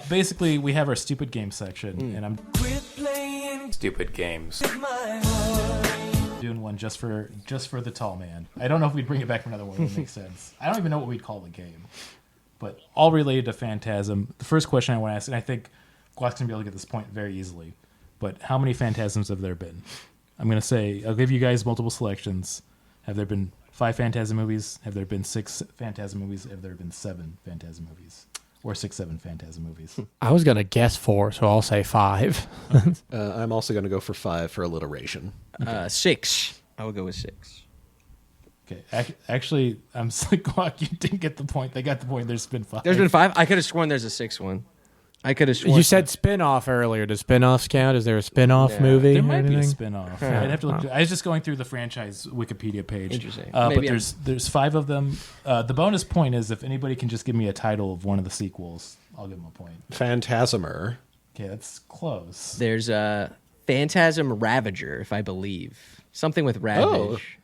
[SPEAKER 1] Basically, we have our stupid game section, and I'm stupid games. Doing one just for the tall man. I don't know if we'd bring it back for another one. It would make sense. I don't even know what we'd call the game, but all related to Phantasm. The first question I want to ask, and I think Guac's gonna be able to get this point very easily. But how many Phantasms have there been? I'm going to say, I'll give you guys multiple selections. Have there been 5 Phantasm movies? Have there been 6 Phantasm movies? Have there been 7 Phantasm movies? Or 7 Phantasm movies?
[SPEAKER 6] I was going to guess 4, so I'll say 5.
[SPEAKER 4] I'm also going to go for 5 for alliteration.
[SPEAKER 3] 6. I would go with 6.
[SPEAKER 1] Okay. Actually, I'm sick. Guac, you didn't get the point. They got the point. There's been 5.
[SPEAKER 3] There's been 5? I could have sworn there's a 6th one. I could have sworn.
[SPEAKER 6] You said spin-off earlier. Does spin-offs count? Is there a spin-off movie?
[SPEAKER 1] There
[SPEAKER 6] or
[SPEAKER 1] might be a
[SPEAKER 6] anything?
[SPEAKER 1] spin-off. I'd have to look. I was just going through the franchise Wikipedia page.
[SPEAKER 3] Interesting.
[SPEAKER 1] But
[SPEAKER 3] Maybe
[SPEAKER 1] there's 5 of them. The bonus point is if anybody can just give me a title of one of the sequels, I'll give them a point.
[SPEAKER 4] Phantasmer.
[SPEAKER 1] Okay, that's close.
[SPEAKER 3] There's a Phantasm Ravager, if I believe. Something with Ravage.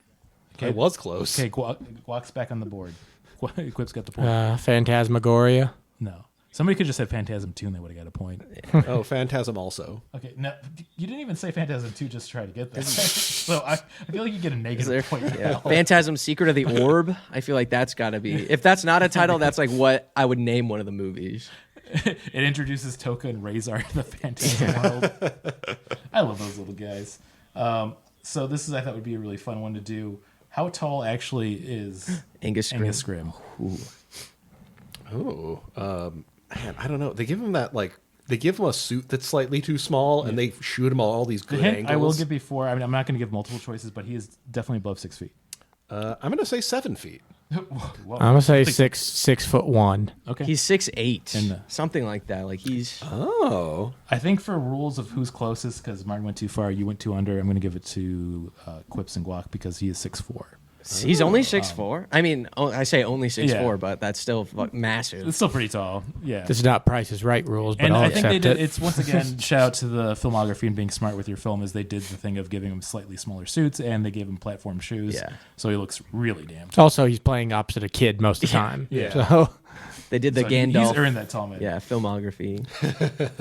[SPEAKER 1] Okay.
[SPEAKER 4] It was close.
[SPEAKER 1] Okay, Guac's back on the board. Quip's got the point.
[SPEAKER 6] Phantasmagoria.
[SPEAKER 1] No. Somebody could just say Phantasm 2 and they would have got a point.
[SPEAKER 4] Oh, Phantasm also.
[SPEAKER 1] Okay, no, you didn't even say Phantasm 2 just to try to get that. So I feel like you get a negative point.
[SPEAKER 3] Yeah. Phantasm Secret of the Orb. I feel like that's got to be. If that's not a title, that's like what I would name one of the movies.
[SPEAKER 1] It introduces Toka and Razor to the Phantasm world. I love those little guys. So this is, I thought, would be a really fun one to do. How tall actually is
[SPEAKER 3] Angus
[SPEAKER 1] Scrim?
[SPEAKER 4] Oh, man, I don't know. They give him that they give him a suit that's slightly too small, and they shoot him all these good angles.
[SPEAKER 1] I will give before. I mean, I'm not going to give multiple choices, but he is definitely above 6 feet.
[SPEAKER 4] I'm going to say 7 feet.
[SPEAKER 1] Whoa.
[SPEAKER 6] I'm gonna say 6'1".
[SPEAKER 1] Okay.
[SPEAKER 3] He's 6'8",
[SPEAKER 1] And,
[SPEAKER 3] something like that. Like he's.
[SPEAKER 4] Oh,
[SPEAKER 1] I think for rules of who's closest, because Martin went too far, you went too under. I'm going to give it to Quips and Guac because he is 6'4".
[SPEAKER 3] He's only 6'4". I mean, I say only 6'4",
[SPEAKER 1] Yeah.
[SPEAKER 3] but that's still massive.
[SPEAKER 1] It's still pretty tall. Yeah.
[SPEAKER 6] This is not Price is Right rules, but
[SPEAKER 1] And
[SPEAKER 6] I'll
[SPEAKER 1] I think
[SPEAKER 6] accept
[SPEAKER 1] they did.
[SPEAKER 6] it.
[SPEAKER 1] It's once again shout out to the filmography and being smart with your film, is they did the thing of giving him slightly smaller suits and they gave him platform shoes.
[SPEAKER 3] Yeah.
[SPEAKER 1] So he looks really damn tall.
[SPEAKER 6] Also, he's playing opposite a kid most of the time.
[SPEAKER 1] Yeah.
[SPEAKER 6] So
[SPEAKER 3] They did the
[SPEAKER 1] So
[SPEAKER 3] Gandalf.
[SPEAKER 1] He's earned that tall man.
[SPEAKER 3] Yeah, filmography,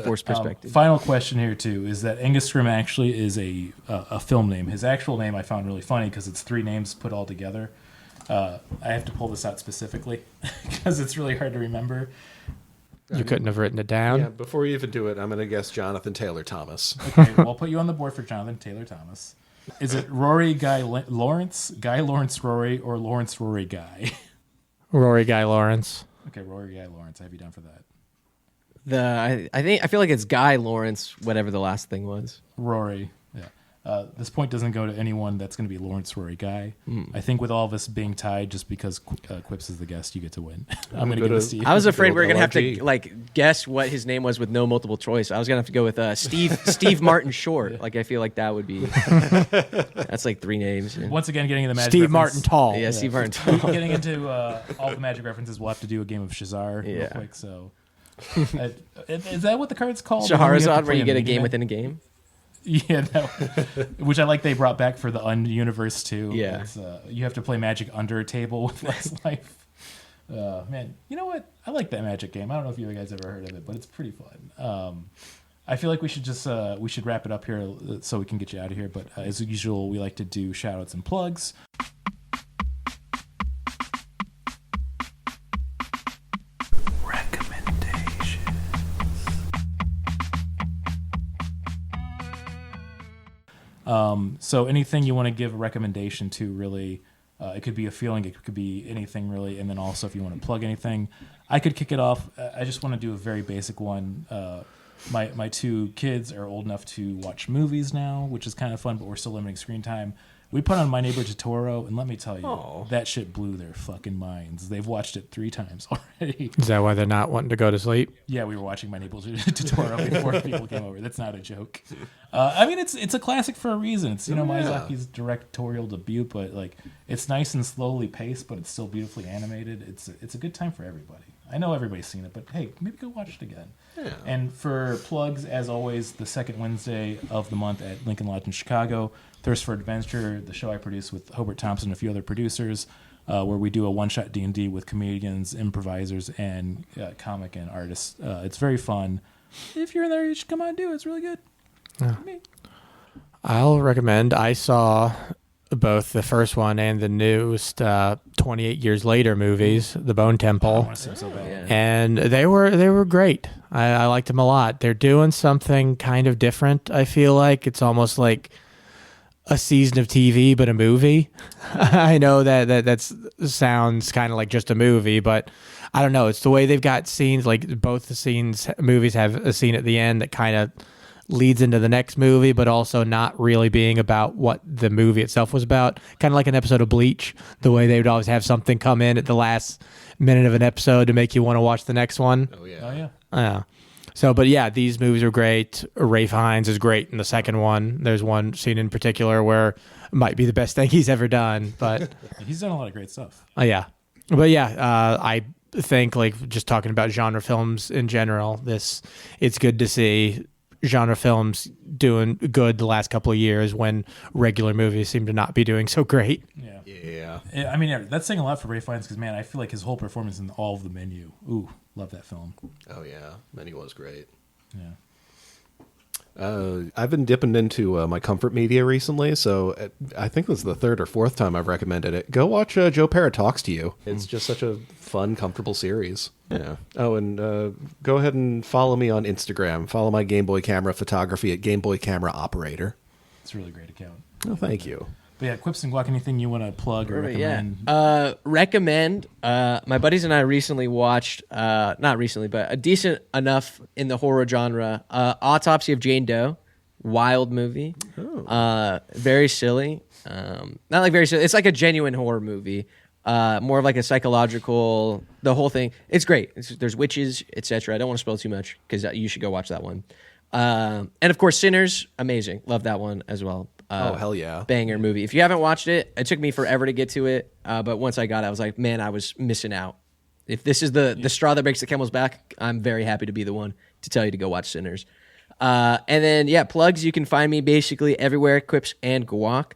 [SPEAKER 3] force perspective.
[SPEAKER 1] Final question here too is that Angus Scrim actually is a film name. His actual name I found really funny because it's 3 names put all together. I have to pull this out specifically because it's really hard to remember.
[SPEAKER 6] you couldn't have written it down.
[SPEAKER 4] yeah. Before you even do it, I'm going to guess Jonathan Taylor Thomas.
[SPEAKER 1] Okay, well, I'll put you on the board for Jonathan Taylor Thomas. Is it Rory Guy Lawrence, Guy Lawrence Rory, or Lawrence Rory Guy?
[SPEAKER 6] Rory Guy Lawrence.
[SPEAKER 1] Okay, Rory Guy Lawrence. I have you down for that.
[SPEAKER 3] I feel like it's Guy Lawrence, whatever the last thing was.
[SPEAKER 1] Rory. Yeah. This point doesn't go to anyone that's going to be Lawrence Rory Guy. I think with all of us being tied, just because Quips is the guest, you get to win. I'm going to give this to you.
[SPEAKER 3] I was afraid we were
[SPEAKER 4] Good
[SPEAKER 3] gonna have to
[SPEAKER 4] LRG.
[SPEAKER 3] like guess what his name was with no multiple choice. I was gonna have to go with Steve Martin Short. Like I feel like that would be. That's like 3 names. Yeah,
[SPEAKER 1] Once again, getting into magic.
[SPEAKER 6] Steve
[SPEAKER 1] reference-
[SPEAKER 6] Martin Tall.
[SPEAKER 3] yeah Steve Martin.
[SPEAKER 1] Getting into all the magic references, we'll have to do a game of Shazar real
[SPEAKER 3] Yeah.
[SPEAKER 1] quick. So, is that what the card's called? The one have to
[SPEAKER 3] Shahrazad, where
[SPEAKER 1] play
[SPEAKER 3] you get a
[SPEAKER 1] mini
[SPEAKER 3] game
[SPEAKER 1] map?
[SPEAKER 3] within a game.
[SPEAKER 1] Yeah, which I like. They brought back for the universe too.
[SPEAKER 3] Yeah.
[SPEAKER 1] It's, you have to play Magic under a table with less life. Man, you know what? I like that Magic game. I don't know if you guys ever heard of it, but it's pretty fun. I feel like we should just we should wrap it up here so we can get you out of here. But as usual, we like to do shout outs and plugs. So anything you want to give a recommendation to, really, it could be a feeling, it could be anything really, and then also if you want to plug anything, I could kick it off. I just want to do a very basic one. My 2 kids are old enough to watch movies now, which is kind of fun, but we're still limiting screen time. We put on My Neighbor Totoro, and let me tell you, that shit blew their fucking minds. They've watched it 3 times already.
[SPEAKER 6] Is that why they're not wanting to go to sleep?
[SPEAKER 1] Yeah, we were watching My Neighbor Totoro before people came over. That's not a joke. I mean, it's a classic for a reason. It's Miyazaki's directorial debut, but like it's nice and slowly paced, but it's still beautifully animated. It's a good time for everybody. I know everybody's seen it, but hey, maybe go watch it again. Yeah. And for plugs, as always, the second Wednesday of the month at Lincoln Lodge in Chicago, Thirst for Adventure, the show I produce with Hobart Thompson and a few other producers, where we do a one-shot D&D with comedians, improvisers, and comic and artists. It's very fun. If you're in there, you should come on and do it. It's really good. Me.
[SPEAKER 6] I'll recommend. I saw both the first one and the newest 28 Years Later movies, The Bone
[SPEAKER 1] I
[SPEAKER 6] Temple,
[SPEAKER 1] want to see them so bad.
[SPEAKER 6] and they were great. I liked them a lot. They're doing something kind of different. I feel like it's almost like a season of TV but a movie. I know that sounds kind of like just a movie, but I don't know. It's the way they've got scenes. Like both the movies have a scene at the end that kind of leads into the next movie, but also not really being about what the movie itself was about. Kind of like an episode of Bleach, the way they would always have something come in at the last minute of an episode to make you want to watch the next one.
[SPEAKER 4] Oh yeah.
[SPEAKER 1] Oh, yeah.
[SPEAKER 6] Yeah. So, but yeah, these movies are great. Ralph Fiennes is great in the second one. There's one scene in particular where it might be the best thing he's ever done. But
[SPEAKER 1] He's done a lot of great stuff.
[SPEAKER 6] yeah. But yeah, I think like just talking about genre films in general, it's good to see genre films doing good the last couple of years when regular movies seem to not be doing so great.
[SPEAKER 4] Yeah.
[SPEAKER 1] I mean, yeah, that's saying a lot for Ralph Fiennes because, man, I feel like his whole performance in all of The Menu. Ooh, love that film.
[SPEAKER 4] Oh yeah, Menu was great.
[SPEAKER 1] Yeah.
[SPEAKER 4] I've been dipping into my comfort media recently, so I think this is the third or fourth time I've recommended it. Go watch Joe Parra Talks to You. It's just such a fun, comfortable series. Yeah. Oh, and go ahead and follow me on Instagram. Follow my Game Boy camera photography at Game Boy Camera Operator.
[SPEAKER 1] It's a really great account.
[SPEAKER 4] Oh, thank you.
[SPEAKER 1] But yeah, Quips and Guac, anything you want to plug or recommend?
[SPEAKER 3] Yeah. Recommend. My buddies and I recently watched, not recently, but a decent enough in the horror genre, Autopsy of Jane Doe. Wild movie. Very silly. Not like very silly. It's like a genuine horror movie. More of like a psychological, the whole thing. It's great. There's witches, etc. I don't want to spoil too much because you should go watch that one. And of course, Sinners, amazing. Love that one as well.
[SPEAKER 4] Oh, hell yeah.
[SPEAKER 3] Banger movie. If you haven't watched it, it took me forever to get to it. But once I got it, I was like, man, I was missing out. If this is the straw that breaks the camel's back, I'm very happy to be the one to tell you to go watch Sinners. And then, yeah, plugs. You can find me basically everywhere, Quips and Guac.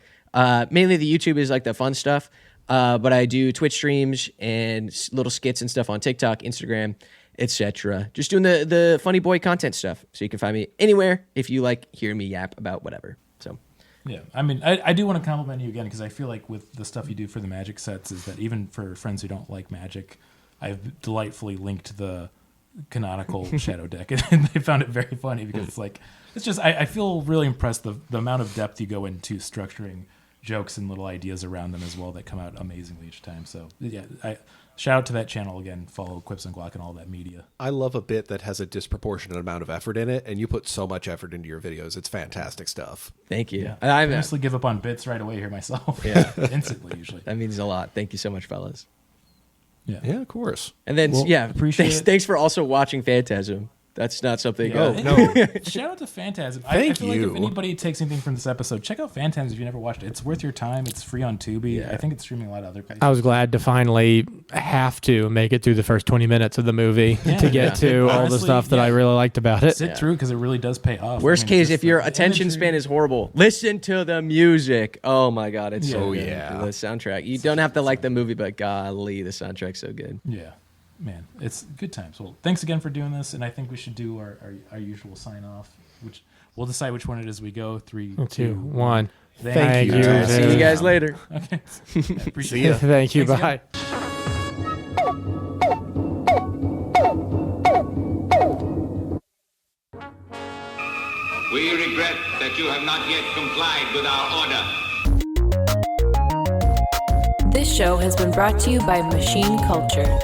[SPEAKER 3] Mainly the YouTube is like the fun stuff. But I do Twitch streams and little skits and stuff on TikTok, Instagram, etc. Just doing the funny boy content stuff. So you can find me anywhere if you like hearing me yap about whatever. So.
[SPEAKER 1] Yeah, I mean, I do want to compliment you again because I feel like with the stuff you do for the Magic sets is that even for friends who don't like Magic, I've delightfully linked the canonical Shadow deck, and they found it very funny because it's just I feel really impressed the amount of depth you go into structuring jokes and little ideas around them as well that come out amazingly each time. So yeah, shout out to that channel again. Follow Quips and Guac and all that media.
[SPEAKER 4] I love a bit that has a disproportionate amount of effort in it, and you put so much effort into your videos. It's fantastic stuff.
[SPEAKER 3] Thank you.
[SPEAKER 1] Yeah. I honestly give up on bits right away here myself.
[SPEAKER 3] Yeah.
[SPEAKER 1] Instantly usually.
[SPEAKER 3] That means a lot. Thank you so much, fellas.
[SPEAKER 4] Yeah, of course.
[SPEAKER 3] And then,
[SPEAKER 1] appreciate it.
[SPEAKER 3] Thanks for also watching Phantasm. That's not something.
[SPEAKER 4] Oh, no.
[SPEAKER 1] Shout out to Phantasm.
[SPEAKER 4] Thank
[SPEAKER 1] I feel
[SPEAKER 4] you.
[SPEAKER 1] like if anybody takes anything from this episode, check out Phantasm if you never watched it. It's worth your time. It's free on Tubi.
[SPEAKER 3] Yeah.
[SPEAKER 1] I think it's streaming a lot of other places.
[SPEAKER 6] I was glad to finally have to make it through the first 20 minutes of the movie to get to all the
[SPEAKER 1] Honestly,
[SPEAKER 6] stuff that I really liked about it.
[SPEAKER 1] Sit through because it really does pay off.
[SPEAKER 3] Worst
[SPEAKER 1] I mean,
[SPEAKER 3] case,
[SPEAKER 1] it's just
[SPEAKER 3] if your
[SPEAKER 1] the
[SPEAKER 3] attention
[SPEAKER 1] imagery.
[SPEAKER 3] span is horrible, listen to the music. Oh my God, it's so
[SPEAKER 4] Oh,
[SPEAKER 3] good.
[SPEAKER 4] yeah.
[SPEAKER 3] The soundtrack. You don't have to like the movie, but golly, the soundtrack's so good.
[SPEAKER 1] Yeah. Man, it's good times. Well, thanks again for doing this, and I think we should do our usual sign off, which we'll decide which one it is we go. 3, 2,
[SPEAKER 6] 1.
[SPEAKER 1] Thank
[SPEAKER 4] you.
[SPEAKER 3] See you guys later.
[SPEAKER 1] Okay. I appreciate
[SPEAKER 4] See ya.
[SPEAKER 1] it.
[SPEAKER 6] Thank you.
[SPEAKER 1] Thanks
[SPEAKER 6] Bye.
[SPEAKER 7] We regret that you have not yet complied with our order.
[SPEAKER 8] This show has been brought to you by Machine Culture.